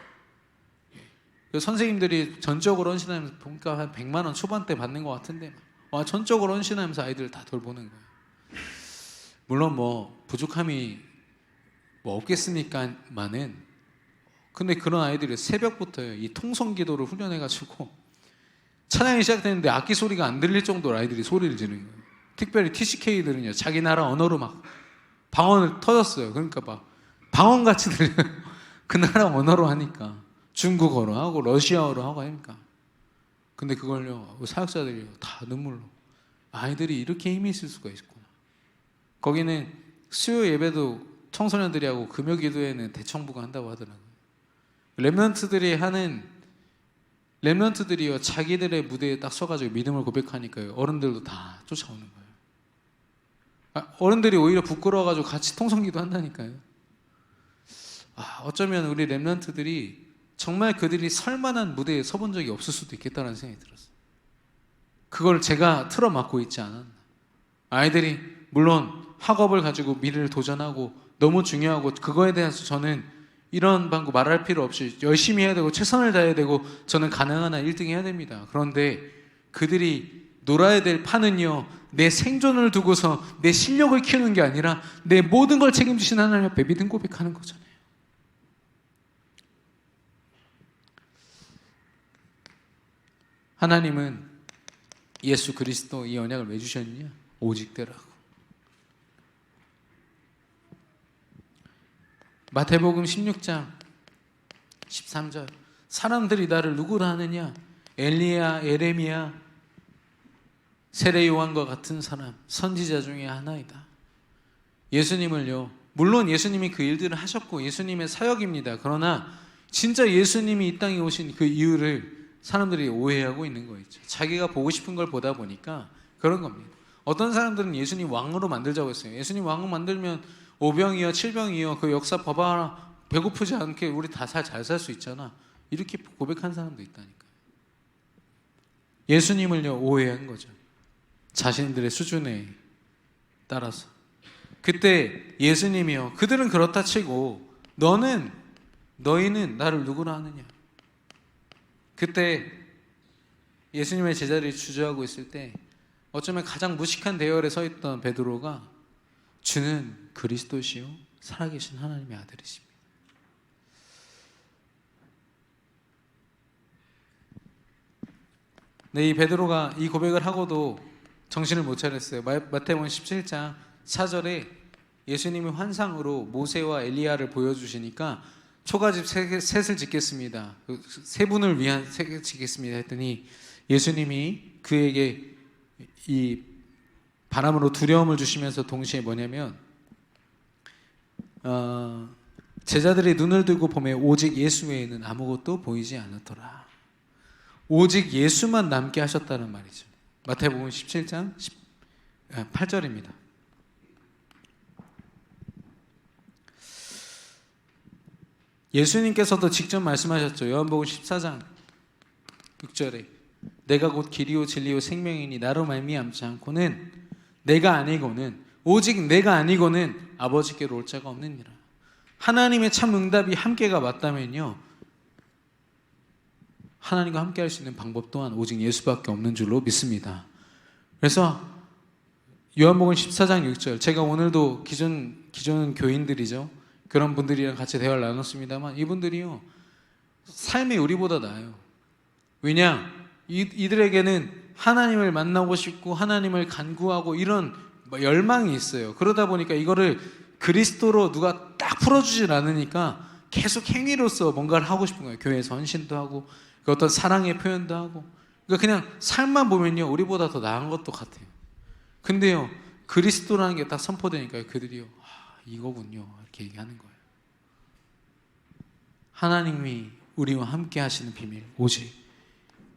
선생님들이 전적으로 헌신하면서 보니까 한 100만 원 초반대 받는 것 같은데, 와, 전적으로 헌신하면서 아이들을 다 돌보는 거예요. 물론 부족함이 없겠습니까만은, 근데 그런 아이들이 새벽부터 이 통성기도를 훈련해가지고 찬양이 시작되는데 악기 소리가 안 들릴 정도로 아이들이 소리를 지르는 거예요. 특별히 TCK들은요 자기 나라 언어로 막 방언을 터졌어요. 그러니까 막 방언같이 들려요. 그 나라 언어로 하니까, 중국어로 하고 러시아어로 하고 하니까. 근데 그걸요 사역자들이요 다 눈물로, 아이들이 이렇게 힘이 있을 수가 있구나. 거기는 수요 예배도 청소년들이 하고 금요기도회는 대청부가 한다고 하더라고요. 렘넌트들이요 자기들의 무대에 딱 서가지고 믿음을 고백하니까요 어른들도 다 쫓아오는 거예요. 어른들이 오히려 부끄러워가지고 같이 통성기도 한다니까요. 어쩌면 우리 렘넌트들이 정말 그들이 설만한 무대에 서본 적이 없을 수도 있겠다는 생각이 들었어요. 그걸 제가 틀어막고 있지 않았나. 아이들이 물론 학업을 가지고 미래를 도전하고 너무 중요하고 그거에 대해서 저는 이런 방구 말할 필요 없이 열심히 해야 되고 최선을 다해야 되고 저는 가능한 한 1등 해야 됩니다. 그런데 그들이 놀아야 될 판은요 내 생존을 두고서 내 실력을 키우는 게 아니라 내 모든 걸 책임지신 하나님 앞에 믿음 고백하는 거잖아요. 하나님은 예수 그리스도 이 언약을 왜 주셨느냐? 오직 되라고. 마태복음 16장 13절 사람들이 나를 누구라 하느냐? 엘리야, 에레미야, 세례 요한과 같은 사람, 선지자 중에 하나이다. 예수님을요 물론 예수님이 그 일들을 하셨고 예수님의 사역입니다. 그러나 진짜 예수님이 이 땅에 오신 그 이유를 사람들이 오해하고 있는 거 있죠. 자기가 보고 싶은 걸 보다 보니까 그런 겁니다. 어떤 사람들은 예수님 왕으로 만들자고 했어요. 예수님 왕으로 만들면 5병이요 7병이요 그 역사 봐봐 배고프지 않게 우리 다 잘 살 수 있잖아 이렇게 고백한 사람도 있다니까요. 예수님을요 오해한 거죠. 자신들의 수준에 따라서. 그때 예수님이요 그들은 그렇다 치고 너희는 나를 누구라 하느냐. 그때 예수님의 제자들이 주저하고 있을 때 어쩌면 가장 무식한 대열에 서 있던 베드로가 주는 그리스도시요 살아계신 하나님의 아들이십니다. 네, 이 베드로가 이 고백을 하고도 정신을 못 차렸어요. 마태복음 17장 4절에 예수님이 환상으로 모세와 엘리야를 보여주시니까 초가집 셋을 짓겠습니다. 세 분을 위한 셋을 짓겠습니다 했더니 예수님이 그에게 이 바람으로 두려움을 주시면서 동시에 뭐냐면 제자들이 눈을 들고 보매 오직 예수 외에는 아무것도 보이지 않았더라. 오직 예수만 남게 하셨다는 말이죠. 마태복음 17장 8절입니다. 예수님께서도 직접 말씀하셨죠. 요한복음 14장 6절에 내가 곧 길이요 진리요 생명이니 나로 말미암지 않고는 내가 아니고는 오직 내가 아니고는 아버지께로 올 자가 없느니라. 하나님의 참 응답이 함께가 맞다면요 하나님과 함께 할 수 있는 방법 또한 오직 예수밖에 없는 줄로 믿습니다. 그래서 요한복음 14장 6절 제가 오늘도 기존 교인들이죠 그런 분들이랑 같이 대화를 나눴습니다만 이분들이요 삶이 우리보다 나아요. 왜냐? 이들에게는 하나님을 만나고 싶고 하나님을 간구하고 이런 열망이 있어요. 그러다 보니까 이거를 그리스도로 누가 딱 풀어주질 않으니까 계속 행위로서 뭔가를 하고 싶은 거예요. 교회에서 헌신도 하고 그 어떤 사랑의 표현도 하고 그러니까 그냥 삶만 보면요 우리보다 더 나은 것도 같아요. 근데요 그리스도라는 게 딱 선포되니까 그들이요 이거군요 이렇게 얘기하는 거예요. 하나님이 우리와 함께 하시는 비밀 오직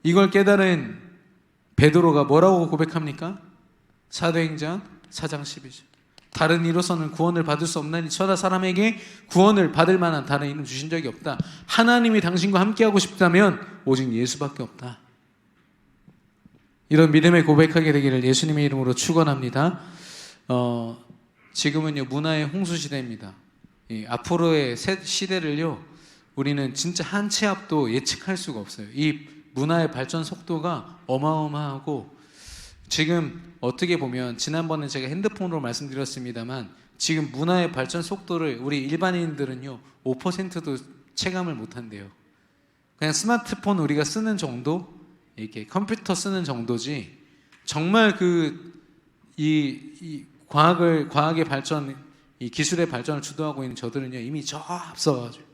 이걸 깨달은 베드로가 뭐라고 고백합니까? 사도행전 4장 12절 다른 이로서는 구원을 받을 수 없나니 저다 사람에게 구원을 받을 만한 다른 이름 주신 적이 없다. 하나님이 당신과 함께하고 싶다면 오직 예수밖에 없다. 이런 믿음의 고백하게 되기를 예수님의 이름으로 축원합니다. 지금은요 문화의 홍수 시대입니다. 앞으로의 시대를요 우리는 진짜 한 치 앞도 예측할 수가 없어요. 이 문화의 발전 속도가 어마어마하고 지금 어떻게 보면 지난번에 제가 핸드폰으로 말씀드렸습니다만 지금 문화의 발전 속도를 우리 일반인들은요 5%도 체감을 못한대요. 그냥 스마트폰 우리가 쓰는 정도 이렇게 컴퓨터 쓰는 정도지 정말 이 과학의 발전 이 기술의 발전을 주도하고 있는 저들은요 이미 저 앞서가지고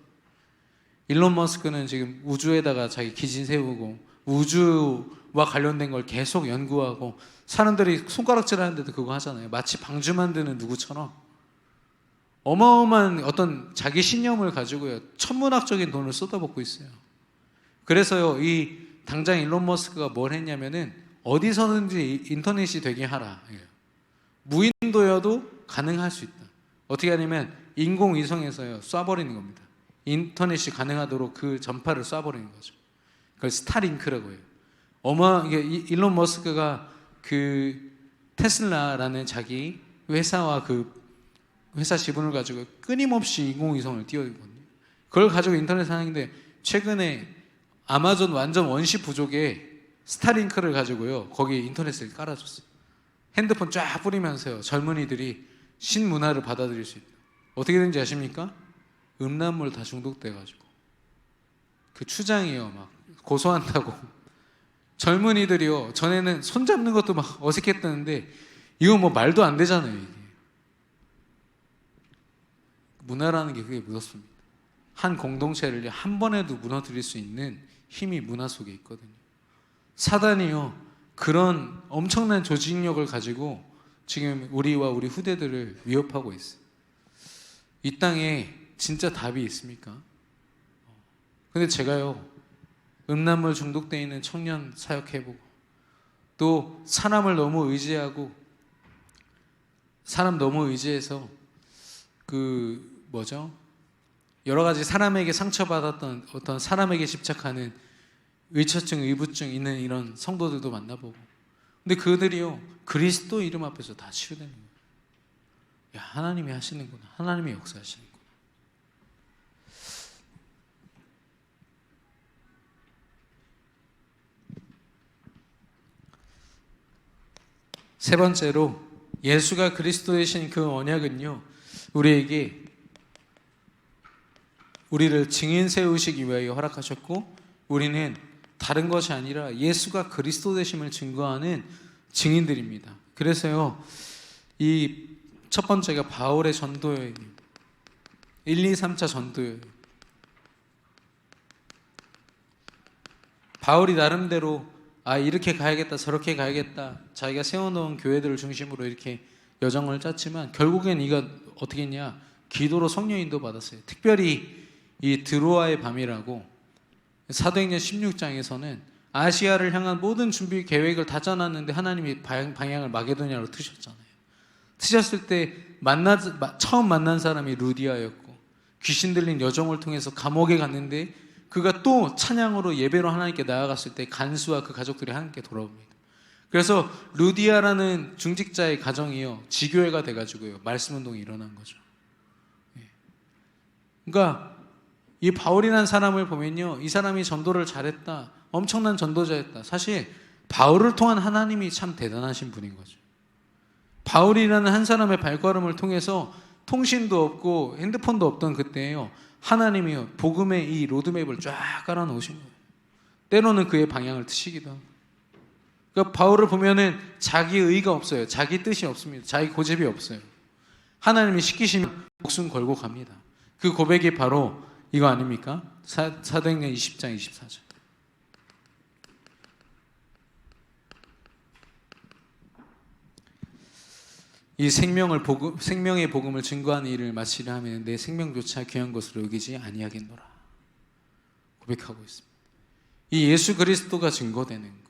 일론 머스크는 지금 우주에다가 자기 기지 세우고 우주와 관련된 걸 계속 연구하고 사람들이 손가락질 하는데도 그거 하잖아요. 마치 방주 만드는 누구처럼 어마어마한 어떤 자기 신념을 가지고요, 천문학적인 돈을 쏟아붓고 있어요. 그래서요, 이 당장 일론 머스크가 뭘 했냐면은 어디서든지 인터넷이 되게 하라. 무인도여도 가능할 수 있다. 어떻게 하냐면 인공위성에서요 쏴버리는 겁니다. 인터넷이 가능하도록 그 전파를 쏴버리는 거죠. 그걸 스타링크라고 해요. 이게 일론 머스크가 그 테슬라라는 자기 회사와 그 회사 지분을 가지고 끊임없이 인공위성을 띄워거든요. 그걸 가지고 인터넷 하는데 최근에 아마존 완전 원시 부족에 스타링크를 가지고요 거기 인터넷을 깔아줬어요. 핸드폰 쫙 뿌리면서요 젊은이들이 신문화를 받아들일 수 있다. 어떻게 되는지 아십니까? 음란물 다 중독돼가지고 그 추장이요 막 고소한다고. 젊은이들이요 전에는 손 잡는 것도 막 어색했다는데 이거 뭐 말도 안 되잖아요. 이게 문화라는 게 그게 무섭습니다. 한 공동체를 한 번에도 무너뜨릴 수 있는 힘이 문화 속에 있거든요. 사단이요 그런 엄청난 조직력을 가지고 지금 우리와 우리 후대들을 위협하고 있어요. 이 땅에 진짜 답이 있습니까? 근데 제가요 음란물 중독되어 있는 청년 사역해보고 또 사람을 너무 의지하고 사람 너무 의지해서 여러 가지 사람에게 상처받았던 어떤 사람에게 집착하는 의처증, 의부증 있는 이런 성도들도 만나보고 근데 그들이요 그리스도 이름 앞에서 다 치유되는 거예요. 야, 하나님이 하시는구나. 하나님이 역사하시는구나. 세 번째로 예수가 그리스도이신 그 언약은요 우리에게 우리를 증인 세우시기 위하여 허락하셨고 우리는 다른 것이 아니라 예수가 그리스도 되심을 증거하는 증인들입니다. 그래서요 이 첫 번째가 바울의 전도여행 1, 2, 3차 전도여행. 바울이 나름대로 이렇게 가야겠다 저렇게 가야겠다 자기가 세워놓은 교회들을 중심으로 이렇게 여정을 짰지만 결국엔 이가 어떻게 했냐 기도로 성령 인도 받았어요. 특별히 이 드로아의 밤이라고 사도행전 16장에서는 아시아를 향한 모든 준비 계획을 다 짜놨는데 하나님이 방향을 마게도냐로 트셨잖아요. 트셨을 때 처음 만난 사람이 루디아였고 귀신 들린 여종을 통해서 감옥에 갔는데 그가 또 찬양으로 예배로 하나님께 나아갔을 때 간수와 그 가족들이 함께 돌아옵니다. 그래서 루디아라는 중직자의 가정이요 지교회가 돼가지고요 말씀운동이 일어난 거죠. 그러니까 이 바울이라는 사람을 보면요 이 사람이 전도를 잘했다 엄청난 전도자였다. 사실 바울을 통한 하나님이 참 대단하신 분인 거죠. 바울이라는 한 사람의 발걸음을 통해서 통신도 없고 핸드폰도 없던 그때에요 하나님이요 복음의 이 로드맵을 쫙 깔아놓으신 거예요. 때로는 그의 방향을 트시기도 하고. 그러니까 바울을 보면은 자기 의가 없어요. 자기 뜻이 없습니다. 자기 고집이 없어요. 하나님이 시키시면 목숨 걸고 갑니다. 그 고백이 바로 이거 아닙니까? 사도행전 20장 24절. 이 생명의 복음을 증거하는 일을 마치려 하면 내 생명조차 귀한 것으로 여기지 아니하겠노라 고백하고 있습니다. 이 예수 그리스도가 증거되는 것.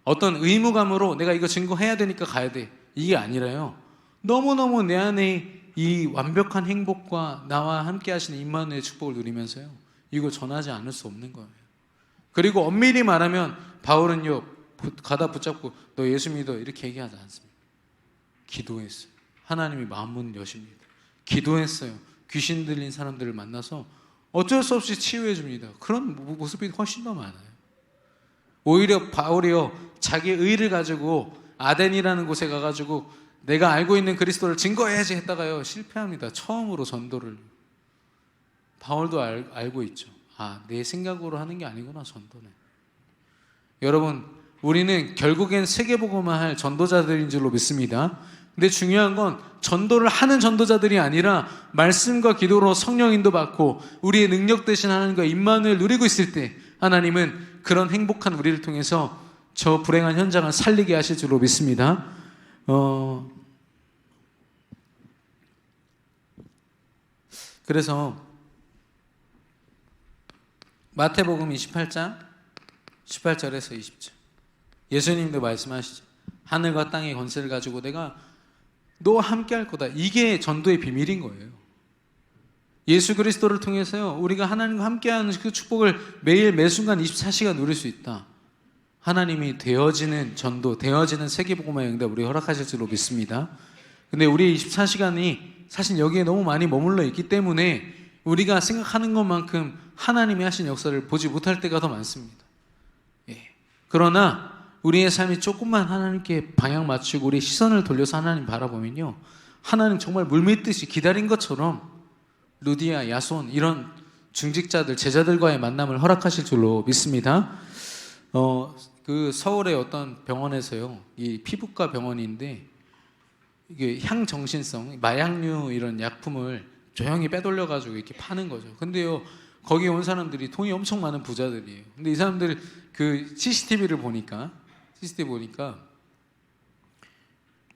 어떤 의무감으로 내가 이거 증거해야 되니까 가야 돼 이게 아니라요 너무너무 내 안에 이 완벽한 행복과 나와 함께 하시는 임마누엘의 축복을 누리면서요 이거 전하지 않을 수 없는 거예요. 그리고 엄밀히 말하면 바울은요 가다 붙잡고 너 예수 믿어 이렇게 얘기하지 않습니다. 기도했어요. 하나님이 마음 문 여십니다. 기도했어요. 귀신 들린 사람들을 만나서 어쩔 수 없이 치유해 줍니다. 그런 모습이 훨씬 더 많아요. 오히려 바울이요 자기 의를 가지고 아덴이라는 곳에 가가지고 내가 알고 있는 그리스도를 증거해야지 했다가요 실패합니다. 처음으로 전도를. 바울도 알고 있죠. 내 생각으로 하는 게 아니구나 전도는. 여러분 우리는 결국엔 세계복음만 할 전도자들인 줄로 믿습니다. 근데 중요한 건 전도를 하는 전도자들이 아니라 말씀과 기도로 성령 인도 받고 우리의 능력 대신 하나님과 임마누엘 누리고 있을 때 하나님은 그런 행복한 우리를 통해서 저 불행한 현장을 살리게 하실 줄로 믿습니다. 그래서 마태복음 28장 18절에서 20절 예수님도 말씀하시죠. 하늘과 땅의 권세를 가지고 내가 너와 함께 할 거다. 이게 전도의 비밀인 거예요. 예수 그리스도를 통해서요, 우리가 하나님과 함께하는 그 축복을 매일 매순간 24시간 누릴 수 있다. 하나님이 되어지는 전도, 되어지는 세계복음화 응답 우리 허락하실 줄로 믿습니다. 근데 우리 24시간이 사실 여기에 너무 많이 머물러 있기 때문에 우리가 생각하는 것만큼 하나님이 하신 역사를 보지 못할 때가 더 많습니다. 그러나 우리의 삶이 조금만 하나님께 방향 맞추고 우리 시선을 돌려서 하나님 바라보면요, 하나님 정말 물밀듯이 기다린 것처럼 루디아, 야손 이런 중직자들, 제자들과의 만남을 허락하실 줄로 믿습니다. 그 서울의 어떤 병원에서요, 이 피부과 병원인데 이게 향정신성, 마약류 이런 약품을 조용히 빼돌려가지고 이렇게 파는 거죠. 근데요, 거기 온 사람들이 돈이 엄청 많은 부자들이에요. 근데 이 사람들 그 CCTV를 보니까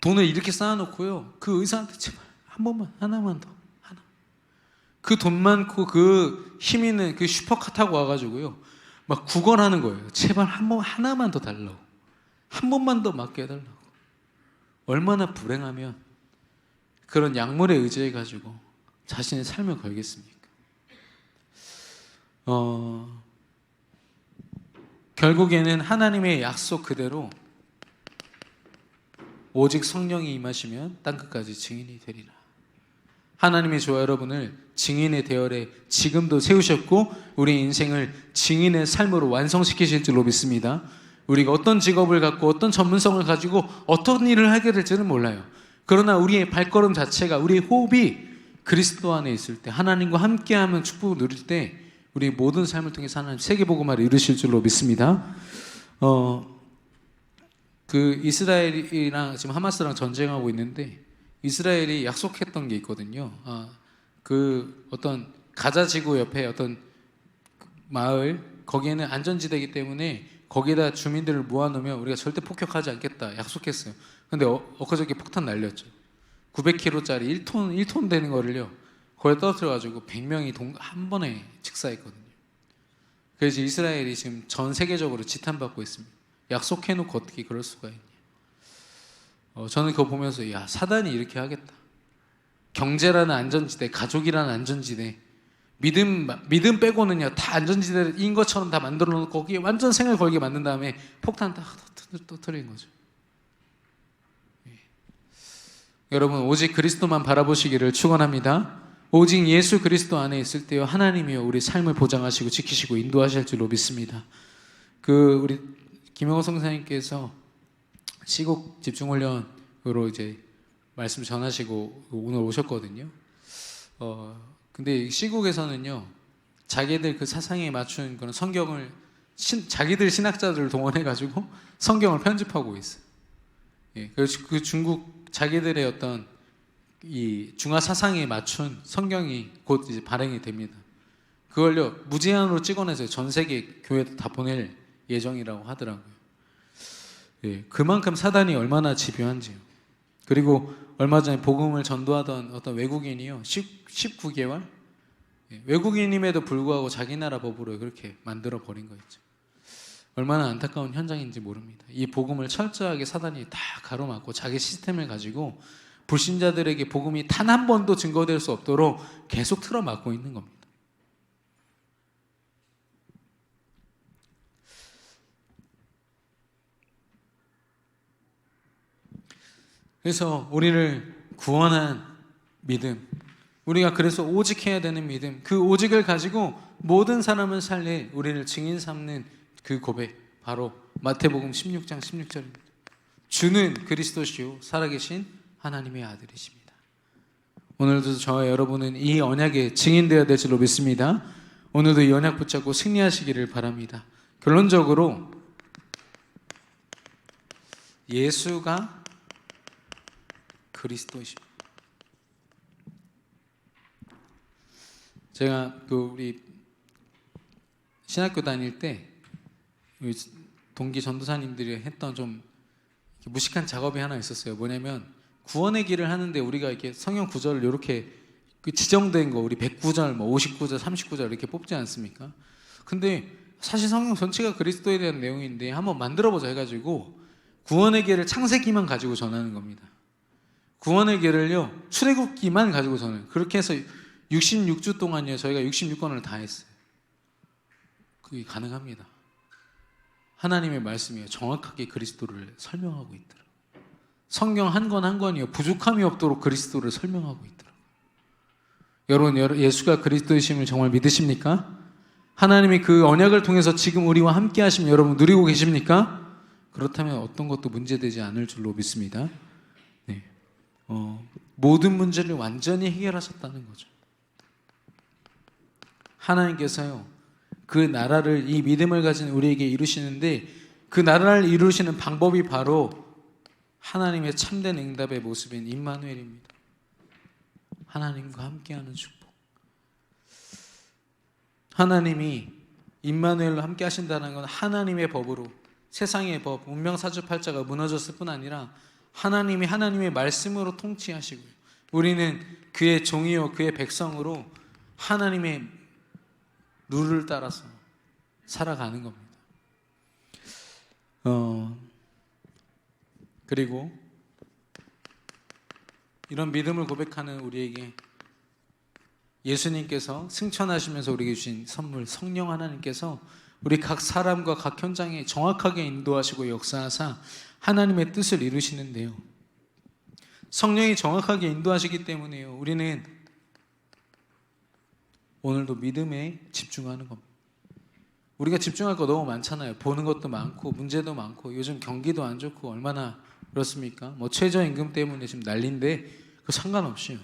돈을 이렇게 쌓아놓고요, 그 의사한테 제발 한 번만, 하나만 더, 하나. 그 돈 많고 그 힘 있는 그 슈퍼카 타고 와가지고요, 막 구걸하는 거예요. 제발 한 번, 하나만 더 달라고, 한 번만 더 맞게 해달라고. 얼마나 불행하면 그런 약물에 의지해가지고 자신의 삶을 걸겠습니까? 결국에는 하나님의 약속 그대로 오직 성령이 임하시면 땅끝까지 증인이 되리라. 하나님의 저와 여러분을 증인의 대열에 지금도 세우셨고 우리 인생을 증인의 삶으로 완성시키실 줄로 믿습니다. 우리가 어떤 직업을 갖고 어떤 전문성을 가지고 어떤 일을 하게 될지는 몰라요. 그러나 우리의 발걸음 자체가, 우리의 호흡이 그리스도 안에 있을 때, 하나님과 함께하면 축복을 누릴 때 우리 모든 삶을 통해서 하나님 세계복음화를 이루실 줄로 믿습니다. 그 이스라엘이랑 지금 하마스랑 전쟁하고 있는데 이스라엘이 약속했던 게 있거든요. 그 어떤 가자 지구 옆에 어떤 마을, 거기에는 안전지대이기 때문에 거기에다 주민들을 모아놓으면 우리가 절대 폭격하지 않겠다 약속했어요. 근데 엊그저께 폭탄 날렸죠. 900kg짜리 1톤 되는 거를요, 거기에 떨어뜨려가지고 100명이 한 번에 직사했거든요. 그래서 이스라엘이 지금 전 세계적으로 지탄받고 있습니다. 약속해놓고 어떻게 그럴 수가 있냐. 저는 그거 보면서 야, 사단이 이렇게 하겠다. 경제라는 안전지대, 가족이라는 안전지대, 믿음 빼고는요 다 안전지대인 것처럼 다 만들어 놓고 거기에 완전 생을 걸게 만든 다음에 폭탄 딱 터뜨리는 거죠. 여러분, 오직 그리스도만 바라보시기를 축원합니다. 오직 예수 그리스도 안에 있을 때요, 하나님이요 우리 삶을 보장하시고 지키시고 인도하실 줄로 믿습니다. 우리 김영호 성사님께서 시국 집중훈련으로 이제 말씀 전하시고 오늘 오셨거든요. 근데 시국에서는요, 자기들 그 사상에 맞춘 그런 성경을 자기들 신학자들을 동원해가지고 성경을 편집하고 있어요. 그래서 그 중국 자기들의 어떤 이 중화 사상에 맞춘 성경이 곧 이제 발행이 됩니다. 그걸요 무제한으로 찍어내서 전 세계 교회도 다 보낼 예정이라고 하더라고요. 그만큼 사단이 얼마나 집요한지요. 그리고 얼마 전에 복음을 전도하던 어떤 외국인이요 19개월 외국인임에도 불구하고 자기 나라 법으로 그렇게 만들어 버린 거 있죠. 얼마나 안타까운 현장인지 모릅니다. 이 복음을 철저하게 사단이 다 가로막고 자기 시스템을 가지고 불신자들에게 복음이 단 한 번도 증거될 수 없도록 계속 틀어막고 있는 겁니다. 그래서 우리를 구원한 믿음, 우리가 그래서 오직 해야 되는 믿음, 그 오직을 가지고 모든 사람을 살릴 우리를 증인 삼는 그 고백, 바로 마태복음 16장 16절입니다. 주는 그리스도시요 살아계신 하나님의 아들이십니다. 오늘도 저와 여러분은 이 언약에 증인되어야 될 줄로 믿습니다. 오늘도 이 언약 붙잡고 승리하시기를 바랍니다. 결론적으로 예수가 그리스도이십니다. 제가 우리 신학교 다닐 때 동기 전도사님들이 했던 좀 무식한 작업이 하나 있었어요. 뭐냐면 구원의 길을 하는데 우리가 이렇게 성경 구절을 이렇게 그 지정된 거 우리 109절, 뭐 59절, 39절 이렇게 뽑지 않습니까? 근데 사실 성경 전체가 그리스도에 대한 내용인데 한번 만들어보자 해가지고 구원의 계를 창세기만 가지고 전하는 겁니다. 구원의 계를요 출애굽기만 가지고 전해요. 그렇게 해서 66주 동안요 저희가 66권을 다 했어요. 그게 가능합니다. 하나님의 말씀이 정확하게 그리스도를 설명하고 있더라고요. 성경 한 권 한 권이요 부족함이 없도록 그리스도를 설명하고 있더라고요. 여러분 예수가 그리스도이심을 정말 믿으십니까? 하나님이 그 언약을 통해서 지금 우리와 함께 하심 여러분 누리고 계십니까? 그렇다면 어떤 것도 문제되지 않을 줄로 믿습니다. 네. 모든 문제를 완전히 해결하셨다는 거죠. 하나님께서요 그 나라를 이 믿음을 가진 우리에게 이루시는데 그 나라를 이루시는 방법이 바로 하나님의 참된 응답의 모습인 임마누엘입니다. 하나님과 함께하는 축복. 하나님이 임마누엘로 함께 하신다는 건 하나님의 법으로 세상의 법, 운명사주팔자가 무너졌을 뿐 아니라 하나님이 하나님의 말씀으로 통치하시고요. 우리는 그의 종이요 그의 백성으로 하나님의 룰을 따라서 살아가는 겁니다. 그리고 이런 믿음을 고백하는 우리에게 예수님께서 승천하시면서 우리에게 주신 선물 성령 하나님께서 우리 각 사람과 각 현장에 정확하게 인도하시고 역사하사 하나님의 뜻을 이루시는데요. 성령이 정확하게 인도하시기 때문에요. 우리는 오늘도 믿음에 집중하는 겁니다. 우리가 집중할 거 너무 많잖아요. 보는 것도 많고 문제도 많고 요즘 경기도 안 좋고 얼마나 그렇습니까? 뭐 최저임금 때문에 지금 난리인데 그 상관없이요.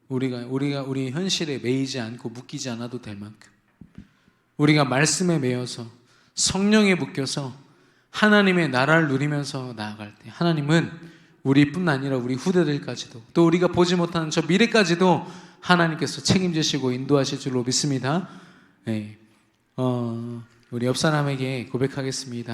우리 현실에 매이지 않고 묶이지 않아도 될 만큼 우리가 말씀에 매여서 성령에 묶여서 하나님의 나라를 누리면서 나아갈 때 하나님은 우리뿐 아니라 우리 후대들까지도 또 우리가 보지 못하는 저 미래까지도 하나님께서 책임지시고 인도하실 줄로 믿습니다. 네. 우리 옆 사람에게 고백하겠습니다.